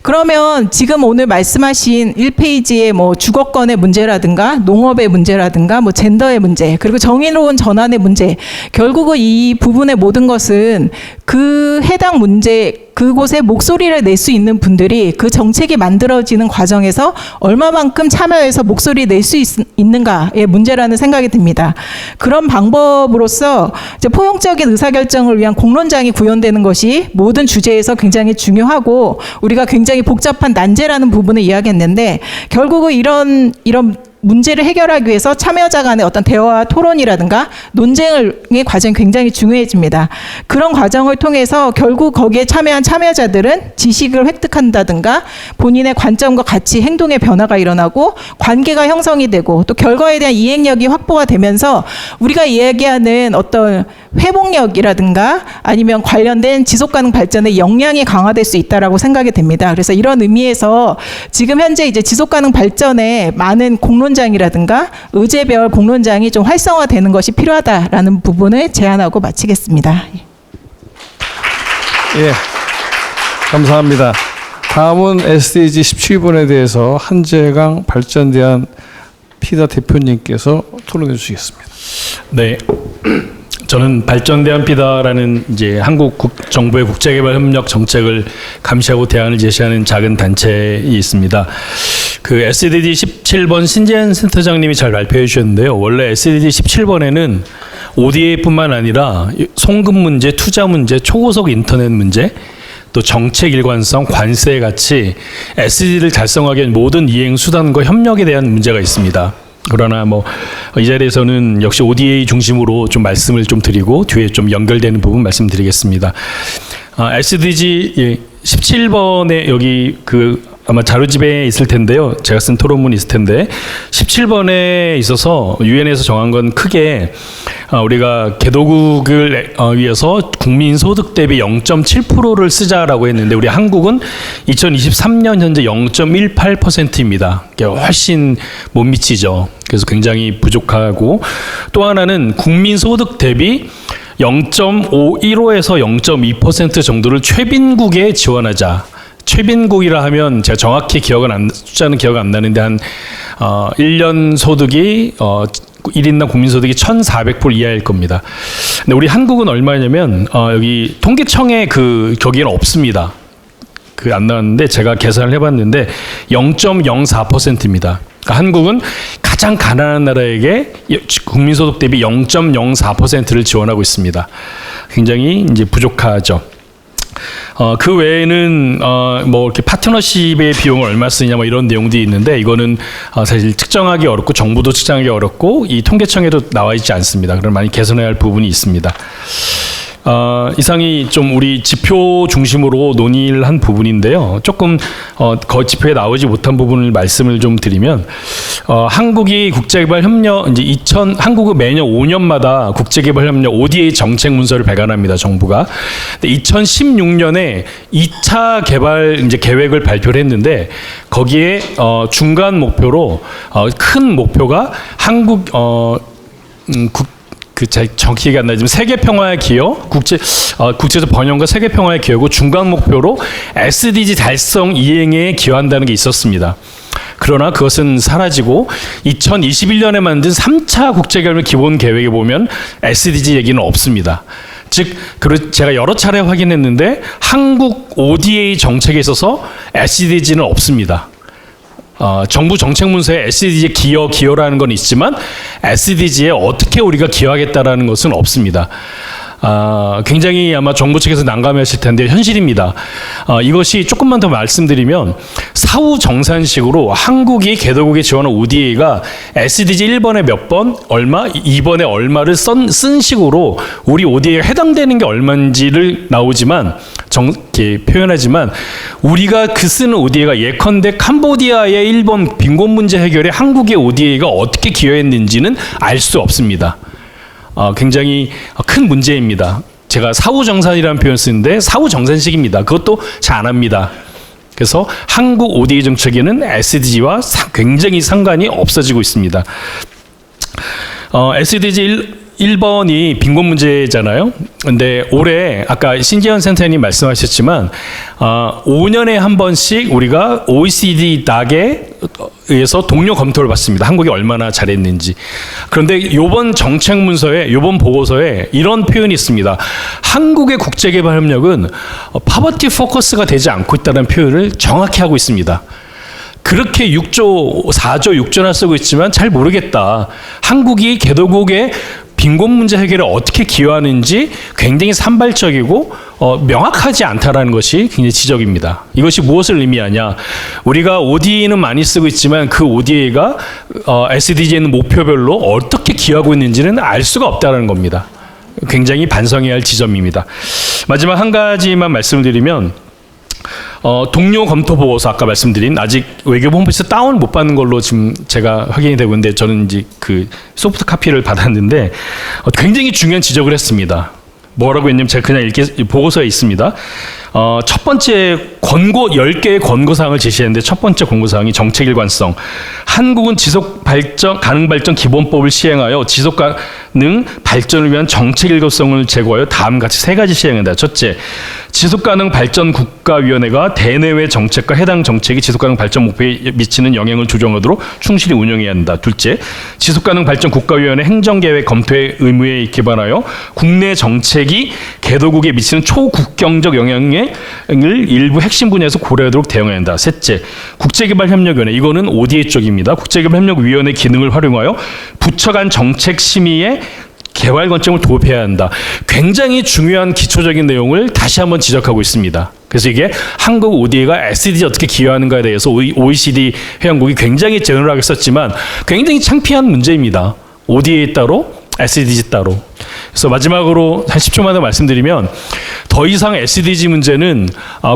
그러면 지금 오늘 말씀하신 1페이지의 뭐 주거권의 문제라든가 농업의 문제라든가 뭐 젠더의 문제, 그리고 정의로운 전환의 문제, 결국은 이 부분의 모든 것은 그 해당 문제, 그곳에 목소리를 낼 수 있는 분들이 그 정책이 만들어지는 과정에서 얼마만큼 참여해서 목소리 낼 수 있는가의 문제라는 생각이 듭니다. 그런 방법으로서 이제 포용적인 의사결정을 위한 공론장이 구현되는 것이 모든 주제에서 굉장히 중요하고, 우리가 굉장히 복잡한 난제라는 부분을 이야기했는데, 결국은 이런 문제를 해결하기 위해서 참여자 간의 어떤 대화와 토론이라든가 논쟁의 과정이 굉장히 중요해집니다. 그런 과정을 통해서 결국 거기에 참여한 참여자들은 지식을 획득한다든가 본인의 관점과 같이 행동의 변화가 일어나고 관계가 형성이 되고, 또 결과에 대한 이행력이 확보가 되면서 우리가 이야기하는 어떤 회복력이라든가 아니면 관련된 지속가능 발전의 역량이 강화될 수 있다라고 생각이 됩니다. 그래서 이런 의미에서 지금 현재 이제 지속가능 발전에 많은 공론장이라든가 의제별 공론장이 좀 활성화되는 것이 필요하다라는 부분을 제안하고 마치겠습니다. 예, 감사합니다. 다음은 SDG 17번에 대해서 한재강 발전대안 피다 대표님께서 토론해 주시겠습니다. 네. 저는 발전대안 피다라는 이제 한국 정부의 국제개발협력 정책을 감시하고 대안을 제시하는 작은 단체에 있습니다. 그 SDG 17번 신재현 센터장님이 잘 발표해 주셨는데요. 원래 SDG 17번에는 ODA뿐만 아니라 송금 문제, 투자 문제, 초고속 인터넷 문제, 또 정책 일관성, 관세 같이 SDG를 달성하기 위한 모든 이행 수단과 협력에 대한 문제가 있습니다. 그러나 뭐 이 자리에서는 역시 ODA 중심으로 좀 말씀을 좀 드리고 뒤에 좀 연결되는 부분 말씀드리겠습니다. SDG 17번에 여기 아마 자료집에 있을 텐데요. 제가 쓴 토론문이 있을 텐데 17번에 있어서 유엔에서 정한 건 크게 우리가 개도국을 위해서 국민 소득 대비 0.7%를 쓰자라고 했는데, 우리 한국은 2023년 현재 0.18%입니다. 훨씬 못 미치죠. 그래서 굉장히 부족하고, 또 하나는 국민 소득 대비 0.515에서 0.2% 정도를 최빈국에 지원하자. 최빈국이라 하면 제가 정확히 숫자는 기억 안 나는데 한 1년 소득이 1인당 국민소득이 1,400불 이하일 겁니다. 근데 우리 한국은 얼마냐면 여기 통계청에 거기에는 없습니다. 안 나왔는데 제가 계산을 해봤는데 0.04%입니다. 그러니까 한국은 가장 가난한 나라에게 국민소득 대비 0.04%를 지원하고 있습니다. 굉장히 이제 부족하죠. 그 외에는 뭐 이렇게 파트너십의 비용을 얼마 쓰냐 뭐 이런 내용들이 있는데 이거는 사실 측정하기 어렵고 정부도 측정하기 어렵고 이 통계청에도 나와 있지 않습니다. 그럼 많이 개선해야 할 부분이 있습니다. 이상이 좀 우리 지표 중심으로 논의를 한 부분인데요. 조금 그 지표에 나오지 못한 부분을 말씀을 좀 드리면 한국이 국제개발협력 이제 한국은 매년 5년마다 국제개발협력 ODA 정책 문서를 발간합니다. 정부가. 근데 2016년에 2차 개발 이제 계획을 발표를 했는데 거기에 중간 목표로 큰 목표가 한국 정기가 안 나지만 세계 평화의 기여, 국제적 번영과 세계 평화의 기여고 중간 목표로 SDG 달성 이행에 기여한다는 게 있었습니다. 그러나 그것은 사라지고 2021년에 만든 3차 국제개발 기본 계획에 보면 SDG 얘기는 없습니다. 즉, 제가 여러 차례 확인했는데 한국 ODA 정책에 있어서 SDG는 없습니다. 정부 정책 문서에 SDG에 기여라는 건 있지만 SDG에 어떻게 우리가 기여하겠다라는 것은 없습니다. 굉장히 아마 정부 측에서 난감하실 텐데 현실입니다. 이것이 조금만 더 말씀드리면 사후 정산식으로 한국이 개도국에 지원한 ODA가 SDG 1번에 몇 번, 얼마, 2번에 얼마를 쓴 식으로 우리 ODA가 해당되는 게 얼마인지를 나오지만 표현하지만 우리가 쓰는 ODA가 예컨대 캄보디아의 1번 빈곤 문제 해결에 한국의 ODA가 어떻게 기여했는지는 알 수 없습니다. 굉장히 큰 문제입니다. 제가 사후정산이라는 표현을 쓰는데 사후정산식입니다. 그것도 잘 안 합니다. 그래서 한국 ODA 정책에는 SDG와 굉장히 상관이 없어지고 있습니다. SDG 1번이 빈곤 문제잖아요. 근데 올해 아까 신재현 센터장님 말씀하셨지만 5년에 한 번씩 우리가 OECD 닥에 의해서 동료 검토를 받습니다. 한국이 얼마나 잘했는지. 그런데 이번 정책 문서에 이번 보고서에 이런 표현이 있습니다. 한국의 국제개발 협력은 파버티 포커스가 되지 않고 있다는 표현을 정확히 하고 있습니다. 그렇게 6조, 4조, 6조나 쓰고 있지만 잘 모르겠다. 한국이 개도국의 빈곤 문제 해결에 어떻게 기여하는지 굉장히 산발적이고 명확하지 않다라는 것이 굉장히 지적입니다. 이것이 무엇을 의미하냐? 우리가 ODA는 많이 쓰고 있지만 그 ODA가 SDG에는 목표별로 어떻게 기여하고 있는지는 알 수가 없다는 겁니다. 굉장히 반성해야 할 지점입니다. 마지막 한 가지만 말씀을 드리면 동료 검토 보고서 아까 말씀드린 아직 외교부 홈페이지에서 다운 못 받는 걸로 지금 제가 확인이 되고 있는데 저는 이제 그 소프트 카피를 받았는데 굉장히 중요한 지적을 했습니다. 뭐라고 했냐면 제가 그냥 보고서에 있습니다. 첫 번째 10개의 권고사항을 제시했는데 첫 번째 권고사항이 정책 일관성. 한국은 지속 발전, 가능 발전 기본법을 시행하여 지속 가능 발전을 위한 정책 일관성을 제고하여 다음 같이 3가지 시행한다. 첫째, 지속 가능 발전 국가위원회가 대내외 정책과 해당 정책이 지속 가능 발전 목표에 미치는 영향을 조정하도록 충실히 운영해야 한다. 둘째, 지속 가능 발전 국가위원회 행정계획 검토의 의무에 기반하여 국내 정책이 개도국에 미치는 초국경적 영향을 일부 핵심 분야에서 고려하도록 대응해야 한다. 셋째, 국제개발협력위원회, 이거는 ODA 쪽입니다. 국제개발협력위원회 기능을 활용하여 부처 간 정책 심의에 개발 관점을 도입해야 한다. 굉장히 중요한 기초적인 내용을 다시 한번 지적하고 있습니다. 그래서 이게 한국 ODA가 SDG 어떻게 기여하는가에 대해서 OECD 회원국이 굉장히 제너럴하게 썼지만 굉장히 창피한 문제입니다. ODA 따로 SDG 따로. 그래서 마지막으로 한 10초만 더 말씀드리면 더 이상 SDG 문제는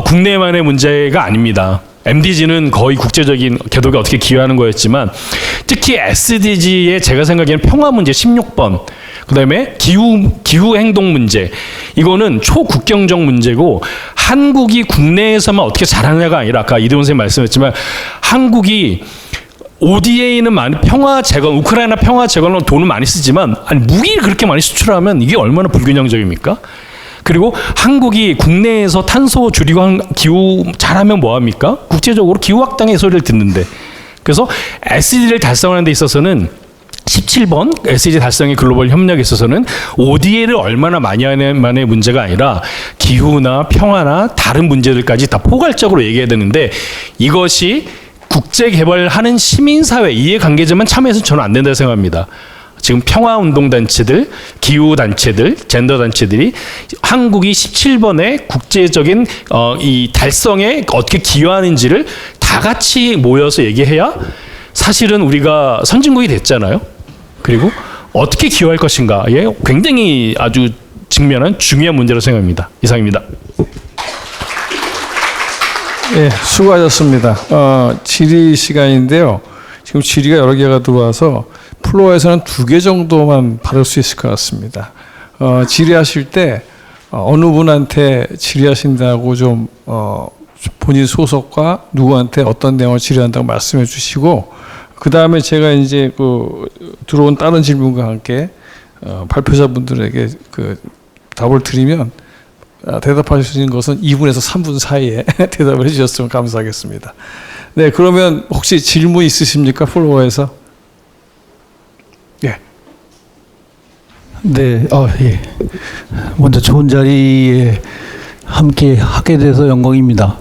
국내만의 문제가 아닙니다. MDG는 거의 국제적인 개도가 어떻게 기여하는 거였지만 특히 SDG의 제가 생각에는 평화 문제 16번, 그다음에 기후 행동 문제, 이거는 초국경적 문제고 한국이 국내에서만 어떻게 잘하느냐가 아니라 아까 이대훈 선생님 말씀했지만 한국이 ODA는 평화 재건, 우크라이나 평화 재건으로 돈을 많이 쓰지만 아니 무기를 그렇게 많이 수출하면 이게 얼마나 불균형적입니까? 그리고 한국이 국내에서 탄소 줄이고 기후 잘하면 뭐합니까? 국제적으로 기후 확당의 소리를 듣는데. 그래서 SDG를 달성하는 데 있어서는 17번 SDG 달성의 글로벌 협력에 있어서는 ODA를 얼마나 많이 하느냐만의 문제가 아니라 기후나 평화나 다른 문제들까지 다 포괄적으로 얘기해야 되는데 이것이 국제개발하는 시민사회, 이해관계자만 참여해서 저는 안 된다고 생각합니다. 지금 평화운동단체들, 기후단체들, 젠더단체들이 한국이 17번의 국제적인 이 달성에 어떻게 기여하는지를 다 같이 모여서 얘기해야 사실은 우리가 선진국이 됐잖아요. 그리고 어떻게 기여할 것인가에 굉장히 아주 직면한 중요한 문제라고 생각합니다. 이상입니다. 예, 수고하셨습니다. 질의 시간인데요. 지금 질의가 여러 개가 들어와서 플로어에서는 2개 정도만 받을 수 있을 것 같습니다. 질의하실 때 어느 분한테 질의하신다고 좀 본인 소속과 누구한테 어떤 내용을 질의한다고 말씀해 주시고, 그 다음에 제가 이제 그 들어온 다른 질문과 함께 발표자분들에게 그 답을 드리면 대답하실 수 있는 것은 2분에서 3분 사이에 대답을 해주셨으면 감사하겠습니다. 네, 그러면 혹시 질문 있으십니까? 플로어에서? 예. 네, 예. 먼저 좋은 자리에 함께 하게 돼서 영광입니다.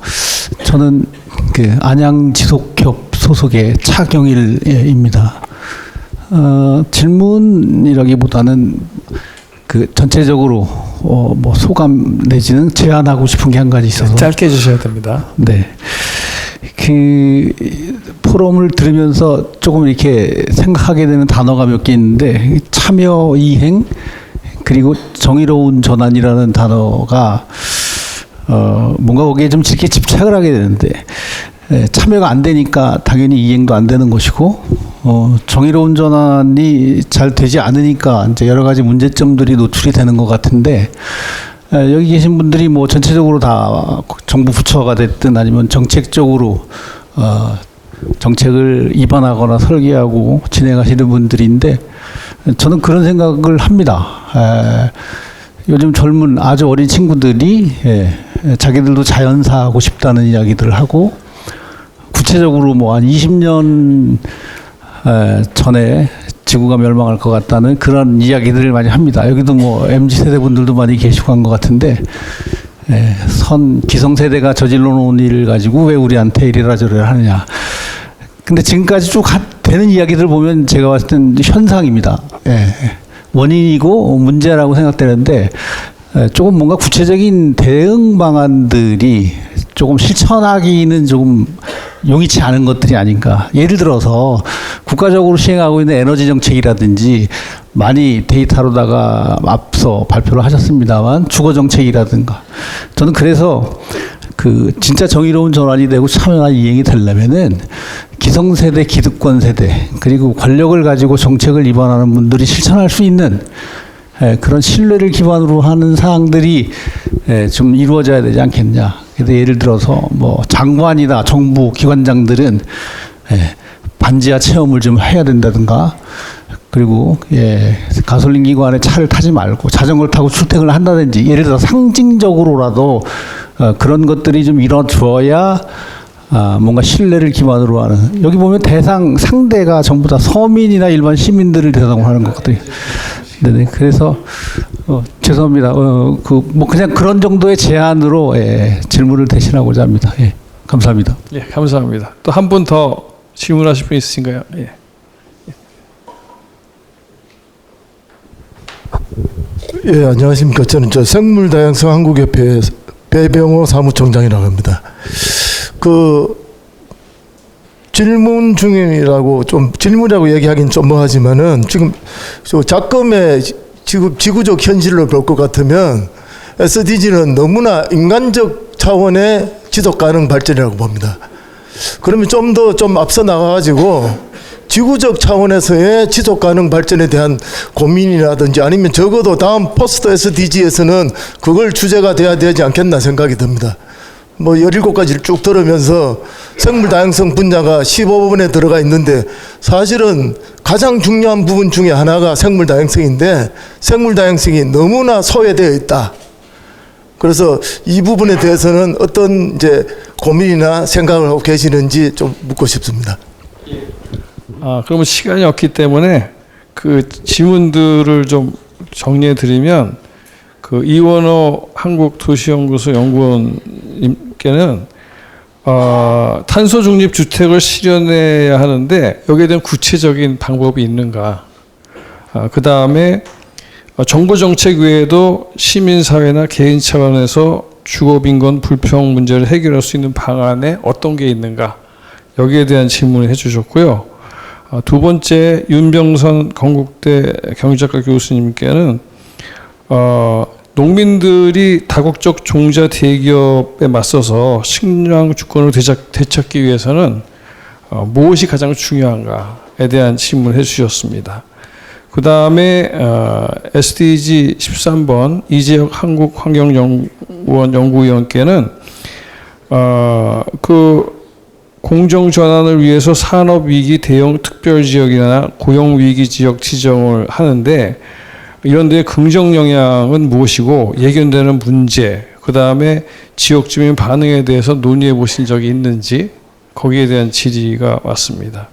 저는 그 안양지속협 소속의 차경일입니다. 질문이라기보다는 그 전체적으로 뭐 소감 내지는 제안하고 싶은 게 한 가지 있어서 짧게 해주셔야 됩니다. 네. 그 포럼을 들으면서 조금 이렇게 생각하게 되는 단어가 몇 개 있는데, 참여 이행 그리고 정의로운 전환이라는 단어가 뭔가 거기에 좀 이렇게 집착을 하게 되는데, 참여가 안 되니까 당연히 이행도 안 되는 것이고, 정의로운 전환이 잘 되지 않으니까 이제 여러 가지 문제점들이 노출이 되는 것 같은데, 여기 계신 분들이 뭐 전체적으로 다 정부 부처가 됐든 아니면 정책적으로 정책을 입안하거나 설계하고 진행하시는 분들인데, 저는 그런 생각을 합니다. 요즘 젊은 아주 어린 친구들이 자기들도 자연사하고 싶다는 이야기들을 하고, 구체적으로 뭐 한 20년 전에 지구가 멸망할 것 같다는 그런 이야기들을 많이 합니다. 여기도 뭐 MZ세대 분들도 많이 계시고 한 것 같은데, 기성세대가 저질러 놓은 일을 가지고 왜 우리한테 이래라 저래라 하느냐. 근데 지금까지 쭉 되는 이야기들 보면 제가 봤을 땐 현상입니다. 원인이고 문제라고 생각되는데, 조금 뭔가 구체적인 대응 방안들이 조금 실천하기는 조금 용이치 않은 것들이 아닌가. 예를 들어서 국가적으로 시행하고 있는 에너지 정책이라든지, 많이 데이터로다가 앞서 발표를 하셨습니다만 주거 정책이라든가, 저는 그래서 그 진짜 정의로운 전환이 되고 참여나 이행이 되려면은 기성세대, 기득권 세대, 그리고 권력을 가지고 정책을 입안하는 분들이 실천할 수 있는 그런 신뢰를 기반으로 하는 사항들이 좀 이루어져야 되지 않겠냐. 그래서 예를 들어서 뭐 장관이나 정부 기관장들은 반지하 체험을 좀 해야 된다든가, 그리고 가솔린 기관에 차를 타지 말고 자전거를 타고 출퇴근을 한다든지, 예를 들어 상징적으로라도 그런 것들이 좀 이루어져야 뭔가 신뢰를 기반으로 하는, 여기 보면 상대가 전부 다 서민이나 일반 시민들을 대상으로 하는 것들이. 네네. 그래서 죄송합니다. 뭐 그냥 그런 정도의 제안으로 질문을 대신하고자 합니다. 감사합니다. 예, 감사합니다. 또 한 분 더 질문하실 분 있으신가요? 예. 예, 안녕하십니까. 저는 생물다양성 한국협회 배병호 사무총장이라고 합니다. 질문 중이라고 좀 질문이라고 얘기하기는 좀 뭐하지만은, 지금 작금의 지구적 현실을 볼 것 같으면 SDG는 너무나 인간적 차원의 지속 가능 발전이라고 봅니다. 그러면 좀 더 앞서 나가가지고 지구적 차원에서의 지속 가능 발전에 대한 고민이라든지, 아니면 적어도 다음 포스트 SDG에서는 그걸 주제가 돼야 되지 않겠나 생각이 듭니다. 뭐 17가지를 쭉 들으면서 생물 다양성 분야가 15번에 들어가 있는데, 사실은 가장 중요한 부분 중에 하나가 생물 다양성인데, 생물 다양성이 너무나 소외되어 있다. 그래서 이 부분에 대해서는 어떤 이제 고민이나 생각을 하고 계시는지 좀 묻고 싶습니다. 그러면 시간이 없기 때문에 그 질문들을 좀 정리해 드리면, 그 이원호 한국도시연구소 연구원님께는 탄소 중립 주택을 실현해야 하는데 여기에 대한 구체적인 방법이 있는가? 그 다음에 정부 정책 외에도 시민사회나 개인 차원에서 주거빈곤 불평 문제를 해결할 수 있는 방안에 어떤 게 있는가, 여기에 대한 질문을 해주셨고요. 두 번째, 윤병선 건국대 경제학과 교수님께는 농민들이 다국적 종자 대기업에 맞서서 식량 주권을 되찾기 위해서는 무엇이 가장 중요한가에 대한 질문을 해주셨습니다. 그 다음에 SDG 13번 이재혁 한국환경연구원 연구위원께는 그 공정 전환을 위해서 산업위기 대형 특별지역이나 고용위기 지역 지정을 하는데 이런 데의 긍정 영향은 무엇이고 예견되는 문제, 그 다음에 지역 주민 반응에 대해서 논의해 보신 적이 있는지, 거기에 대한 질의가 왔습니다.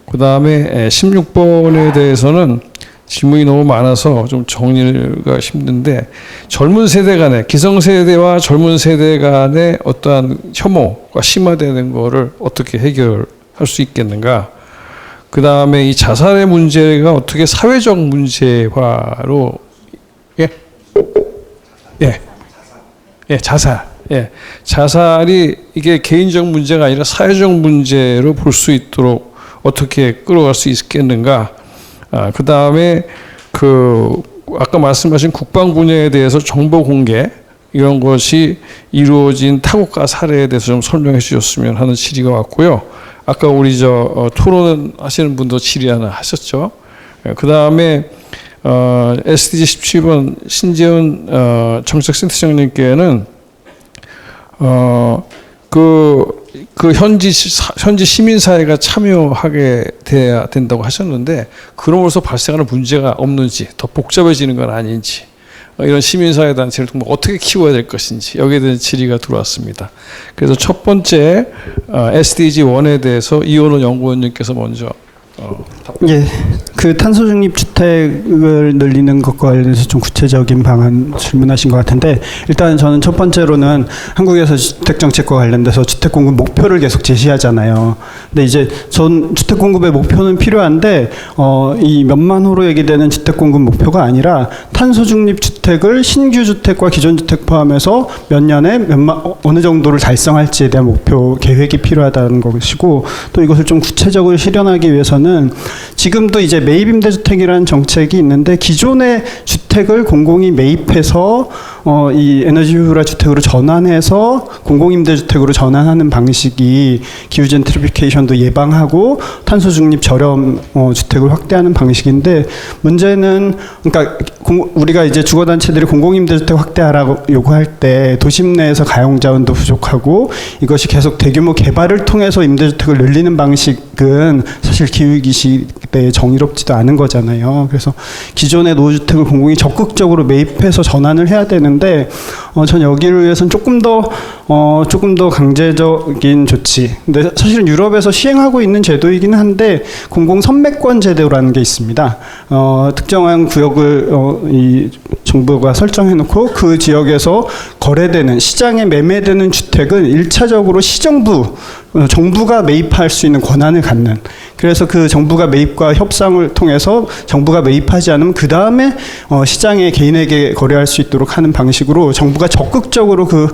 그 다음에 16번에 대해서는 질문이 너무 많아서 좀 정리가 힘든데, 젊은 세대 간에, 기성세대와 젊은 세대 간의 어떠한 혐오가 심화되는 거를 어떻게 해결할 수 있겠는가. 그 다음에 이 자살의 문제가 어떻게 사회적 문제화로, 자살. 자살이 이게 개인적 문제가 아니라 사회적 문제로 볼 수 있도록 어떻게 끌어갈 수 있겠는가. 그 다음에 아까 말씀하신 국방 분야에 대해서 정보 공개 이런 것이 이루어진 타국가 사례에 대해서 좀 설명해 주셨으면 하는 질의가 왔고요. 아까 우리 토론 하시는 분도 질의 하나 하셨죠. 그 다음에 SDG 17번 신재훈 정책센터장님께는 현지 시민사회가 참여하게 돼야 된다고 하셨는데, 그럼으로써 발생하는 문제가 없는지, 더 복잡해지는 건 아닌지, 이런 시민사회 단체를 어떻게 키워야 될 것인지, 여기에 대한 질의가 들어왔습니다. 그래서 첫 번째 SDG 1에 대해서 이원호 연구원님께서 먼저 예, 그 탄소 중립 주택을 늘리는 것과 관련해서 좀 구체적인 방안 질문하신 것 같은데, 일단 저는 첫 번째로는 한국에서 주택 정책과 관련돼서 주택 공급 목표를 계속 제시하잖아요. 근데 이제 전 주택 공급의 목표는 필요한데 이 몇만 호로 얘기되는 주택 공급 목표가 아니라 탄소 중립 주택을 신규 주택과 기존 주택 포함해서 몇 년에 어느 정도를 달성할지에 대한 목표 계획이 필요하다는 것이고, 또 이것을 좀 구체적으로 실현하기 위해서는 지금도 이제 매입 임대주택이라는 정책이 있는데, 기존의 주택을 공공이 매입해서 이 에너지 효율화 주택으로 전환해서 공공임대주택으로 전환하는 방식이 기후 젠트리피케이션도 예방하고 탄소 중립 저렴 주택을 확대하는 방식인데, 문제는 그러니까 우리가 이제 주거단체들이 공공임대주택 확대하라고 요구할 때 도심 내에서 가용자원도 부족하고 이것이 계속 대규모 개발을 통해서 임대주택을 늘리는 방식은 사실 기후위기 시대에 정의롭지도 않은 거잖아요. 그래서 기존의 노후주택을 공공이 적극적으로 매입해서 전환을 해야 되는데, 전 여기를 위해서는 조금 더 강제적인 조치. 근데 사실은 유럽에서 시행하고 있는 제도이기는 한데, 공공 선매권 제도라는 게 있습니다. 특정한 구역을 이 정부가 설정해놓고 그 지역에서 거래되는, 시장에 매매되는 주택은 1차적으로 정부가 매입할 수 있는 권한을 갖는, 그래서 그 정부가 매입과 협상을 통해서 정부가 매입하지 않으면 그 다음에 시장에 개인에게 거래할 수 있도록 하는 방식으로 정부가 적극적으로 그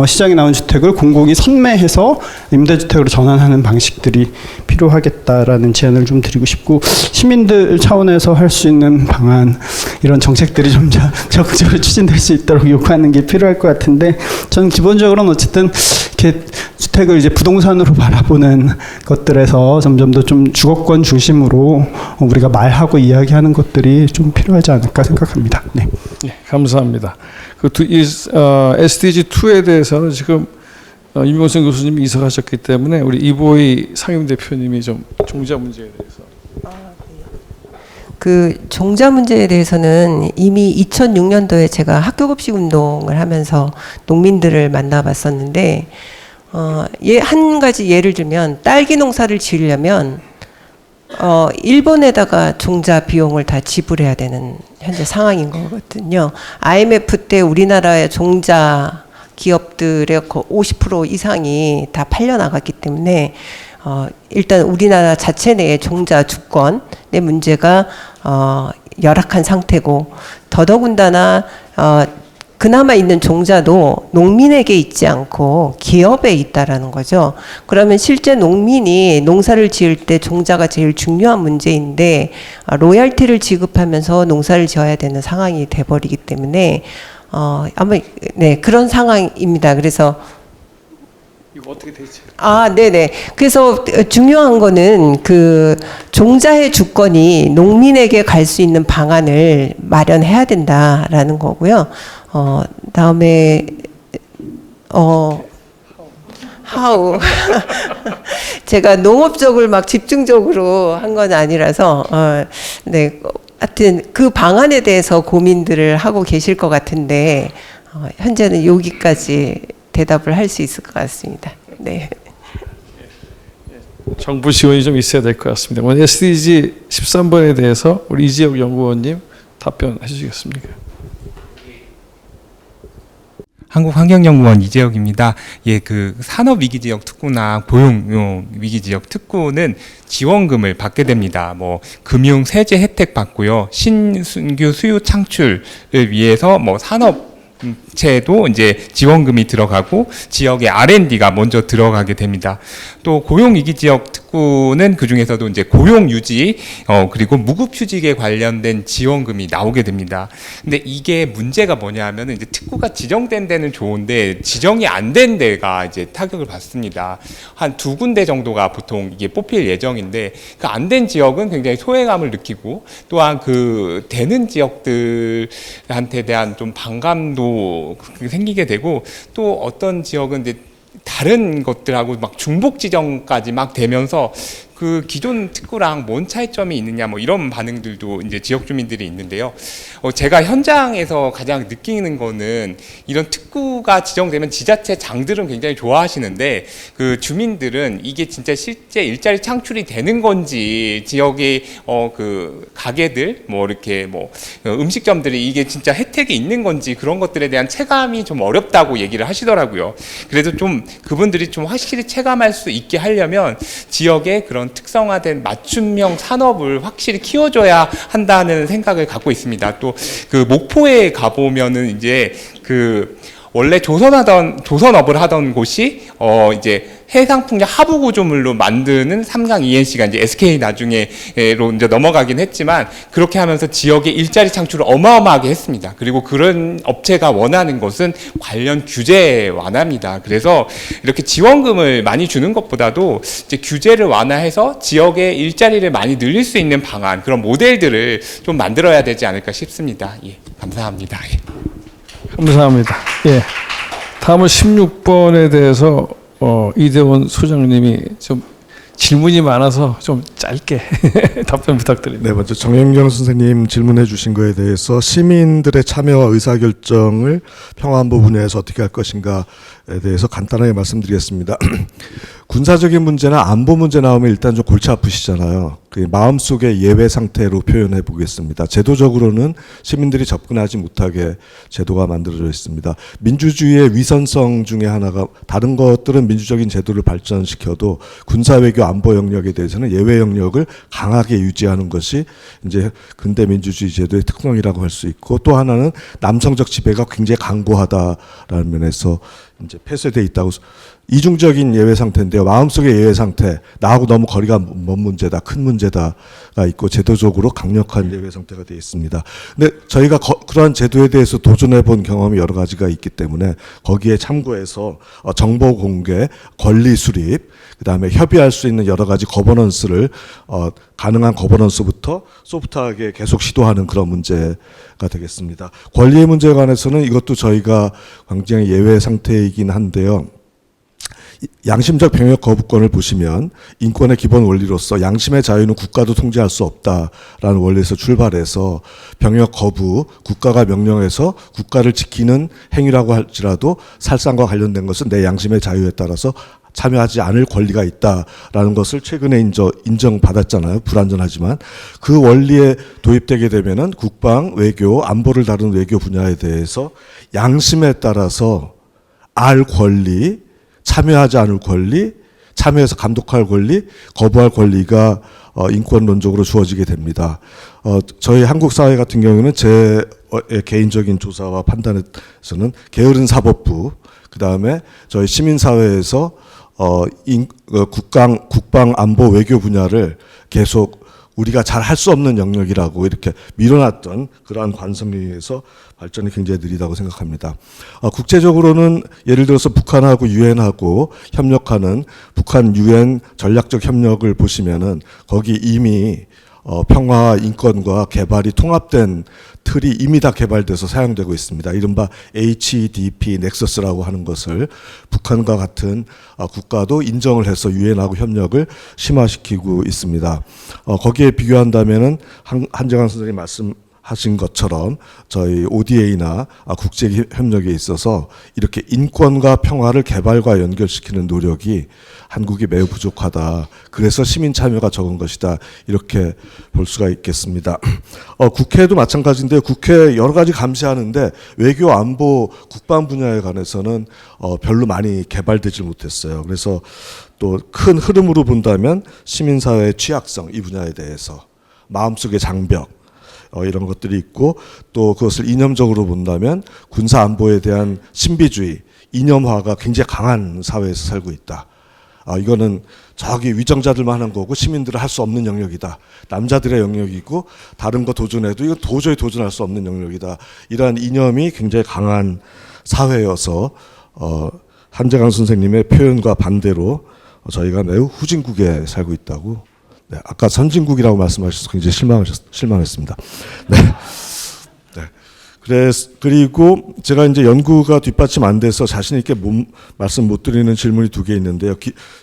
시장에 나온 주택을 공공이 선매해서 임대주택으로 전환하는 방식들이 필요하겠다라는 제안을 좀 드리고 싶고, 시민들 차원에서 할 수 있는 방안, 이런 정책들이 좀 적극적으로 추진될 수 있도록 요구하는 게 필요할 것 같은데, 저는 기본적으로는 어쨌든 이렇게 주택을 이제 부동산으로 바라보는 것들에서 점점 더 좀 주거권 중심으로 우리가 말하고 이야기하는 것들이 좀 필요하지 않을까 생각합니다. 네. 네, 감사합니다. SDG 2에 대해서는 지금 임용선 교수님이 이사하셨기 때문에 우리 이보희 상임대표님이 좀 종자 문제에 대해서. 그 종자 문제에 대해서는 이미 2006년도에 제가 학교급식 운동을 하면서 농민들을 만나봤었는데, 한 가지 예를 들면 딸기 농사를 지으려면 일본에다가 종자 비용을 다 지불해야 되는 현재 상황인 거거든요. IMF 때 우리나라의 종자 기업들의 50% 이상이 다 팔려나갔기 때문에 일단 우리나라 자체 내의 종자 주권의 문제가 열악한 상태고 더더군다나 그나마 있는 종자도 농민에게 있지 않고 기업에 있다라는 거죠. 그러면 실제 농민이 농사를 지을 때 종자가 제일 중요한 문제인데 로열티를 지급하면서 농사를 지어야 되는 상황이 돼버리기 때문에 아마 네 그런 상황입니다. 그래서 이거 어떻게 되지? 네네. 그래서 중요한 거는 그 종자의 주권이 농민에게 갈 수 있는 방안을 마련해야 된다라는 거고요. 다음에 how 제가 농업적을 막 집중적으로 한 건 아니라서 네. 하여튼 그 방안에 대해서 고민들을 하고 계실 것 같은데 현재는 여기까지 대답을 할 수 있을 것 같습니다. 네. 정부 지원이 좀 있어야 될 것 같습니다. 오늘 SDG 13번에 대해서 우리 이지혁 연구원님 답변해 주시겠습니까? 한국환경연구원 이재혁입니다. 예, 그 산업위기지역 특구나 고용 위기지역 특구는 지원금을 받게 됩니다. 뭐 금융 세제 혜택 받고요, 신규 수요 창출을 위해서 뭐 산업 체도 이제 지원금이 들어가고 지역의 R&D가 먼저 들어가게 됩니다. 또 고용위기 지역 특구는 그 중에서도 이제 고용 유지 그리고 무급 휴직에 관련된 지원금이 나오게 됩니다. 근데 이게 문제가 뭐냐면은 이제 특구가 지정된 데는 좋은데 지정이 안 된 데가 이제 타격을 받습니다. 한 2군데 정도가 보통 이게 뽑힐 예정인데 그 안 된 지역은 굉장히 소외감을 느끼고 또한 그 되는 지역들한테 대한 좀 반감도 생기게 되고 또 어떤 지역은 이제 다른 것들하고 막 중복 지정까지 막 되면서 그 기존 특구랑 뭔 차이점이 있느냐 뭐 이런 반응들도 이제 지역 주민들이 있는데요. 제가 현장에서 가장 느끼는 거는 이런 특구가 지정되면 지자체 장들은 굉장히 좋아하시는데 그 주민들은 이게 진짜 실제 일자리 창출이 되는 건지 지역의 그 가게들 뭐 이렇게 뭐 음식점들이 이게 진짜 혜택이 있는 건지 그런 것들에 대한 체감이 좀 어렵다고 얘기를 하시더라고요. 그래서 좀 그분들이 좀 확실히 체감할 수 있게 하려면 지역의 그런 특성화된 맞춤형 산업을 확실히 키워줘야 한다는 생각을 갖고 있습니다. 또 그 목포에 가보면은 이제 그 원래 조선업을 하던 곳이 이제 해상풍력 하부 구조물로 만드는 삼강 ENC가 이제 SK 나중에로 이제 넘어가긴 했지만 그렇게 하면서 지역의 일자리 창출을 어마어마하게 했습니다. 그리고 그런 업체가 원하는 것은 관련 규제 완화입니다. 그래서 이렇게 지원금을 많이 주는 것보다도 이제 규제를 완화해서 지역의 일자리를 많이 늘릴 수 있는 방안, 그런 모델들을 좀 만들어야 되지 않을까 싶습니다. 예, 감사합니다. 예. 감사합니다. 예. 다음은 16번에 대해서 이대원 소장님이 좀 질문이 많아서 좀 짧게 답변 부탁드립니다. 네, 먼저 정연경 선생님 질문해 주신 거에 대해서 시민들의 참여와 의사결정을 평화안보 분야에서 어떻게 할 것인가에 대해서 간단하게 말씀드리겠습니다. 군사적인 문제나 안보 문제 나오면 일단 좀 골치 아프시잖아요. 그 마음속의 예외 상태로 표현해 보겠습니다. 제도적으로는 시민들이 접근하지 못하게 제도가 만들어져 있습니다. 민주주의의 위선성 중에 하나가, 다른 것들은 민주적인 제도를 발전시켜도 군사 외교 안보 영역에 대해서는 예외 영역을 강하게 유지하는 것이 이제 근대 민주주의 제도의 특성이라고 할 수 있고, 또 하나는 남성적 지배가 굉장히 강고하다라는 면에서 이제 폐쇄되어 있다고. 이중적인 예외 상태인데요. 마음속의 예외 상태, 나하고 너무 거리가 먼 문제다, 큰 문제다가 있고, 제도적으로 강력한 예외 상태가 되어 있습니다. 근데 저희가 그러한 제도에 대해서 도전해 본 경험이 여러 가지가 있기 때문에 거기에 참고해서 정보 공개, 권리 수립, 그다음에 협의할 수 있는 여러 가지 거버넌스를 가능한 거버넌스부터 소프트하게 계속 시도하는 그런 문제가 되겠습니다. 권리의 문제에 관해서는 이것도 저희가 굉장히 예외 상태이긴 한데요. 양심적 병역 거부권을 보시면 인권의 기본 원리로서 양심의 자유는 국가도 통제할 수 없다라는 원리에서 출발해서 병역 거부, 국가가 명령해서 국가를 지키는 행위라고 할지라도 살상과 관련된 것은 내 양심의 자유에 따라서 참여하지 않을 권리가 있다라는 것을 최근에 인정받았잖아요. 불완전하지만 그 원리에 도입되게 되면은 국방, 외교, 안보를 다루는 외교 분야에 대해서 양심에 따라서 알 권리, 참여하지 않을 권리, 참여해서 감독할 권리, 거부할 권리가 인권론적으로 주어지게 됩니다. 저희 한국 사회 같은 경우는 제 개인적인 조사와 판단에서는 게으른 사법부, 그 다음에 저희 시민사회에서 국방, 안보, 외교 분야를 계속 우리가 잘 할 수 없는 영역이라고 이렇게 밀어놨던 그러한 관성에서 발전이 굉장히 느리다고 생각합니다. 국제적으로는 예를 들어서 북한하고 유엔하고 협력하는 북한 유엔 전략적 협력을 보시면은 거기 이미 평화와 인권과 개발이 통합된 틀이 이미 다 개발돼서 사용되고 있습니다. 이른바 HDP 넥서스라고 하는 것을 북한과 같은 국가도 인정을 해서 유엔하고 협력을 심화시키고 있습니다. 거기에 비교한다면은 한정환 선생님이 말씀하신 것처럼 저희 ODA나 국제 협력에 있어서 이렇게 인권과 평화를 개발과 연결시키는 노력이 한국이 매우 부족하다. 그래서 시민 참여가 적은 것이다. 이렇게 볼 수가 있겠습니다. 국회도 마찬가지인데 국회 여러 가지 감시하는데 외교, 안보, 국방 분야에 관해서는 별로 많이 개발되지 못했어요. 그래서 또 큰 흐름으로 본다면 시민사회의 취약성 이 분야에 대해서 마음속의 장벽 이런 것들이 있고 또 그것을 이념적으로 본다면 군사 안보에 대한 신비주의, 이념화가 굉장히 강한 사회에서 살고 있다. 이거는 저기 위정자들만 하는 거고 시민들은 할 수 없는 영역이다. 남자들의 영역이고 다른 거 도전해도 이거 도저히 도전할 수 없는 영역이다. 이러한 이념이 굉장히 강한 사회여서 한재강 선생님의 표현과 반대로 저희가 매우 후진국에 살고 있다고. 네, 아까 선진국이라고 말씀하셔서 굉장히 실망했습니다. 네. 그리고 제가 이제 연구가 뒷받침 안 돼서 자신 있게 말씀 못 드리는 질문이 두 개 있는데요.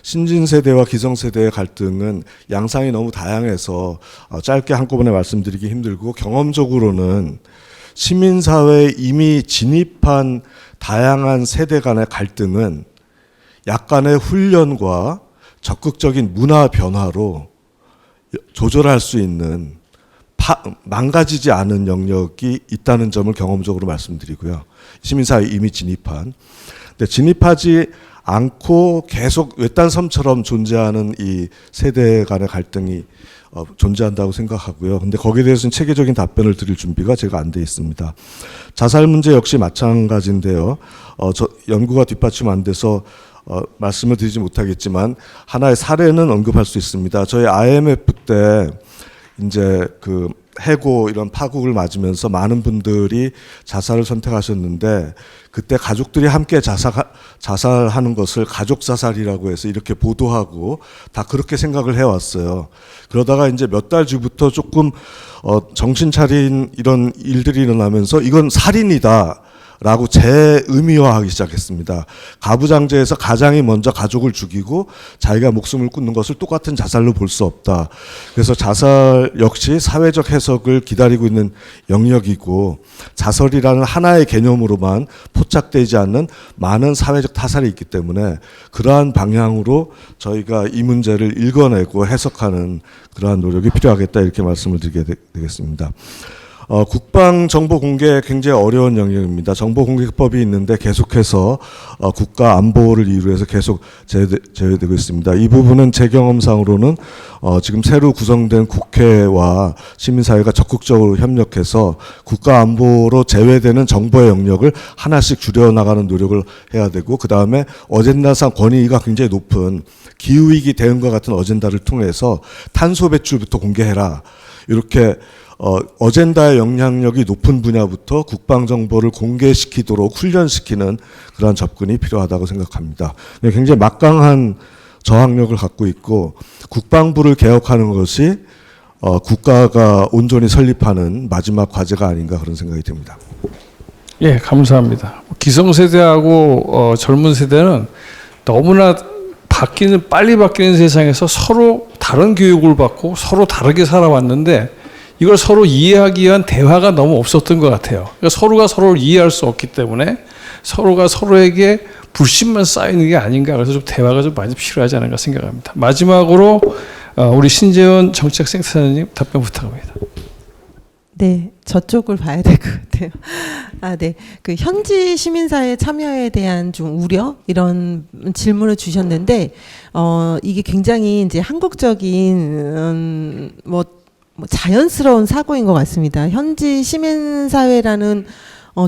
신진 세대와 기성 세대의 갈등은 양상이 너무 다양해서 짧게 한꺼번에 말씀드리기 힘들고 경험적으로는 시민사회에 이미 진입한 다양한 세대 간의 갈등은 약간의 훈련과 적극적인 문화 변화로 조절할 수 있는 망가지지 않은 영역이 있다는 점을 경험적으로 말씀드리고요. 시민사회에 이미 진입한. 근데 진입하지 않고 계속 외딴 섬처럼 존재하는 이 세대 간의 갈등이 존재한다고 생각하고요. 근데 거기에 대해서는 체계적인 답변을 드릴 준비가 제가 안 돼 있습니다. 자살 문제 역시 마찬가지인데요. 연구가 뒷받침 안 돼서 말씀을 드리지 못하겠지만 하나의 사례는 언급할 수 있습니다. 저희 IMF 때 이제 그 해고 이런 파국을 맞으면서 많은 분들이 자살을 선택하셨는데 그때 가족들이 함께 자살하는 것을 가족 자살이라고 해서 이렇게 보도하고 다 그렇게 생각을 해왔어요. 그러다가 이제 몇 달 뒤부터 조금 정신 차린 이런 일들이 일어나면서 이건 살인이다. 라고 재의미화하기 시작했습니다. 가부장제에서 가장이 먼저 가족을 죽이고 자기가 목숨을 끊는 것을 똑같은 자살로 볼 수 없다. 그래서 자살 역시 사회적 해석을 기다리고 있는 영역이고 자살이라는 하나의 개념으로만 포착되지 않는 많은 사회적 타살이 있기 때문에 그러한 방향으로 저희가 이 문제를 읽어내고 해석하는 그러한 노력이 필요하겠다 이렇게 말씀을 드리게 되겠습니다. 국방 정보 공개 굉장히 어려운 영역입니다. 정보 공개법이 있는데 계속해서 국가 안보를 이유로 해서 계속 제외되고 있습니다. 이 부분은 제 경험상으로는 지금 새로 구성된 국회와 시민사회가 적극적으로 협력해서 국가 안보로 제외되는 정보의 영역을 하나씩 줄여나가는 노력을 해야 되고 그 다음에 어젠다상 권위가 굉장히 높은 기후위기 대응과 같은 어젠다를 통해서 탄소 배출부터 공개해라. 이렇게 어젠다의 영향력이 높은 분야부터 국방정보를 공개시키도록 훈련시키는 그러한 접근이 필요하다고 생각합니다. 굉장히 막강한 저항력을 갖고 있고 국방부를 개혁하는 것이 국가가 온전히 설립하는 마지막 과제가 아닌가 그런 생각이 듭니다. 예, 감사합니다. 기성세대하고 젊은 세대는 너무나 빨리 바뀌는 세상에서 서로 다른 교육을 받고 서로 다르게 살아왔는데 이걸 서로 이해하기 위한 대화가 너무 없었던 것 같아요. 그러니까 서로가 서로를 이해할 수 없기 때문에 서로가 서로에게 불신만 쌓이는 게 아닌가. 그래서 좀 대화가 좀 많이 필요하지 않은가 생각합니다. 마지막으로 우리 신재원 정책센터장님 답변 부탁합니다. 네, 저쪽을 봐야 될 것 같아요. 아, 네. 그 현지 시민사회 참여에 대한 좀 우려 이런 질문을 주셨는데, 이게 굉장히 이제 한국적인 뭐 자연스러운 사고인 것 같습니다. 현지 시민사회라는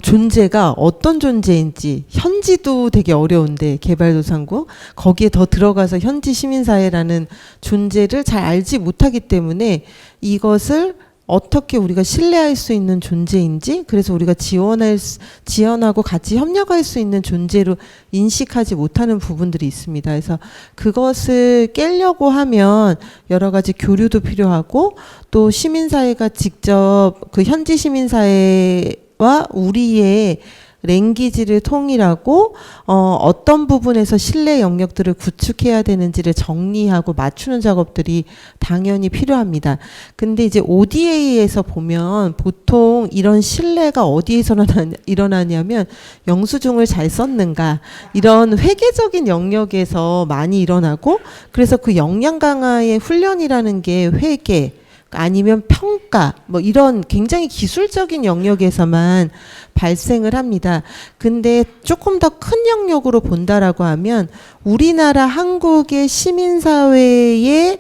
존재가 어떤 존재인지 현지도 되게 어려운데 개발도상국 거기에 더 들어가서 현지 시민사회라는 존재를 잘 알지 못하기 때문에 이것을 어떻게 우리가 신뢰할 수 있는 존재인지, 그래서 우리가 지원하고 같이 협력할 수 있는 존재로 인식하지 못하는 부분들이 있습니다. 그래서 그것을 깨려고 하면 여러 가지 교류도 필요하고, 또 시민사회가 직접 그 현지 시민사회와 우리의 랭귀지를 통일하고 어떤 부분에서 신뢰 영역들을 구축해야 되는지를 정리하고 맞추는 작업들이 당연히 필요합니다. 근데 이제 ODA에서 보면 보통 이런 신뢰가 어디에서 일어나냐면 영수증을 잘 썼는가 이런 회계적인 영역에서 많이 일어나고, 그래서 그 역량 강화의 훈련이라는 게 회계 아니면 평가 뭐 이런 굉장히 기술적인 영역에서만 발생을 합니다. 근데 조금 더 큰 영역으로 본다라고 하면 우리나라 한국의 시민사회의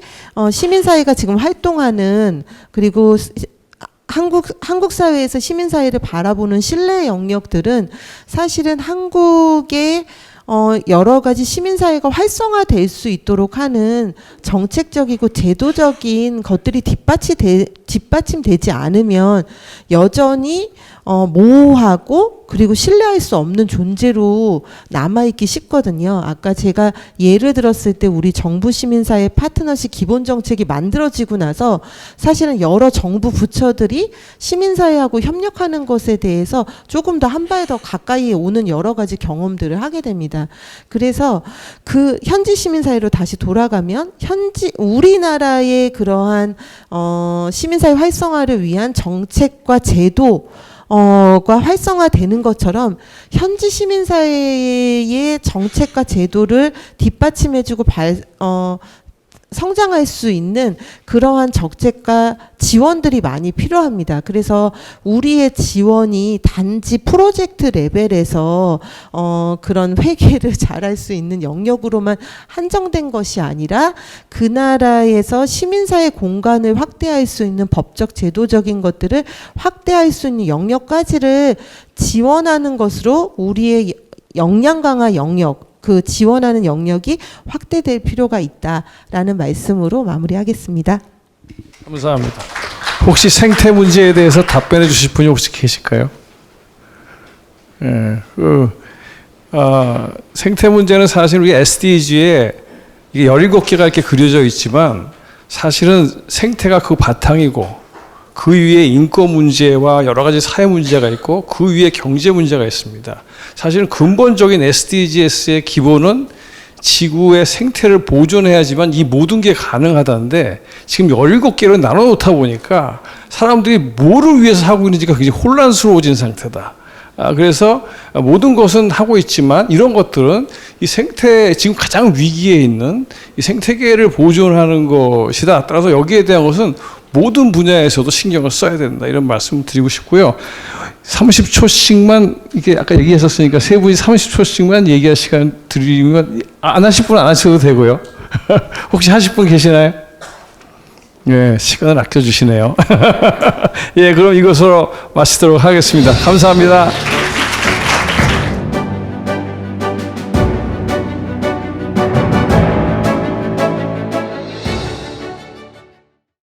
시민사회가 지금 활동하는, 그리고 한국 사회에서 시민사회를 바라보는 신뢰 영역들은 사실은 한국의 여러 가지 시민사회가 활성화될 수 있도록 하는 정책적이고 제도적인 것들이 뒷받침되지 않으면 여전히 모호하고 그리고 신뢰할 수 없는 존재로 남아있기 쉽거든요. 아까 제가 예를 들었을 때 우리 정부 시민사회 파트너십 기본정책이 만들어지고 나서 사실은 여러 정부 부처들이 시민사회하고 협력하는 것에 대해서 조금 더 한 발 더 가까이 오는 여러 가지 경험들을 하게 됩니다. 그래서 그 현지 시민사회로 다시 돌아가면 우리나라의 그러한 시민사회 활성화를 위한 정책과 제도 가 활성화되는 것처럼 현지 시민사회의 정책과 제도를 뒷받침해주고 성장할 수 있는 그러한 정책과 지원들이 많이 필요합니다. 그래서 우리의 지원이 단지 프로젝트 레벨에서 그런 회계를 잘할 수 있는 영역으로만 한정된 것이 아니라 그 나라에서 시민사회 공간을 확대할 수 있는 법적 제도적인 것들을 확대할 수 있는 영역까지를 지원하는 것으로 우리의 역량 강화 영역, 그 지원하는 영역이 확대될 필요가 있다라는 말씀으로 마무리하겠습니다. 감사합니다. 혹시 생태 문제에 대해서 답변해 주실 분이 혹시 계실까요? 예, 생태 문제는 사실 우리 SDG에 이게 17개가 이렇게 그려져 있지만 사실은 생태가 그 바탕이고 그 위에 인권 문제와 여러 가지 사회 문제가 있고 그 위에 경제 문제가 있습니다. 사실은 근본적인 SDGs의 기본은 지구의 생태를 보존해야지만 이 모든 게 가능하다는데 지금 17개로 나눠놓다 보니까 사람들이 뭐를 위해서 하고 있는지가 굉장히 혼란스러워진 상태다. 그래서 모든 것은 하고 있지만 이런 것들은 이 생태, 지금 가장 위기에 있는 이 생태계를 보존하는 것이다. 따라서 여기에 대한 것은 모든 분야에서도 신경을 써야 된다. 이런 말씀을 드리고 싶고요. 30초씩만, 이게 아까 얘기했었으니까 세 분이 30초씩만 얘기할 시간 드리면, 안 하실 분은 안 하셔도 되고요. 혹시 하실 분 계시나요? 예, 시간을 아껴주시네요. 예, 그럼 이것으로 마치도록 하겠습니다. 감사합니다.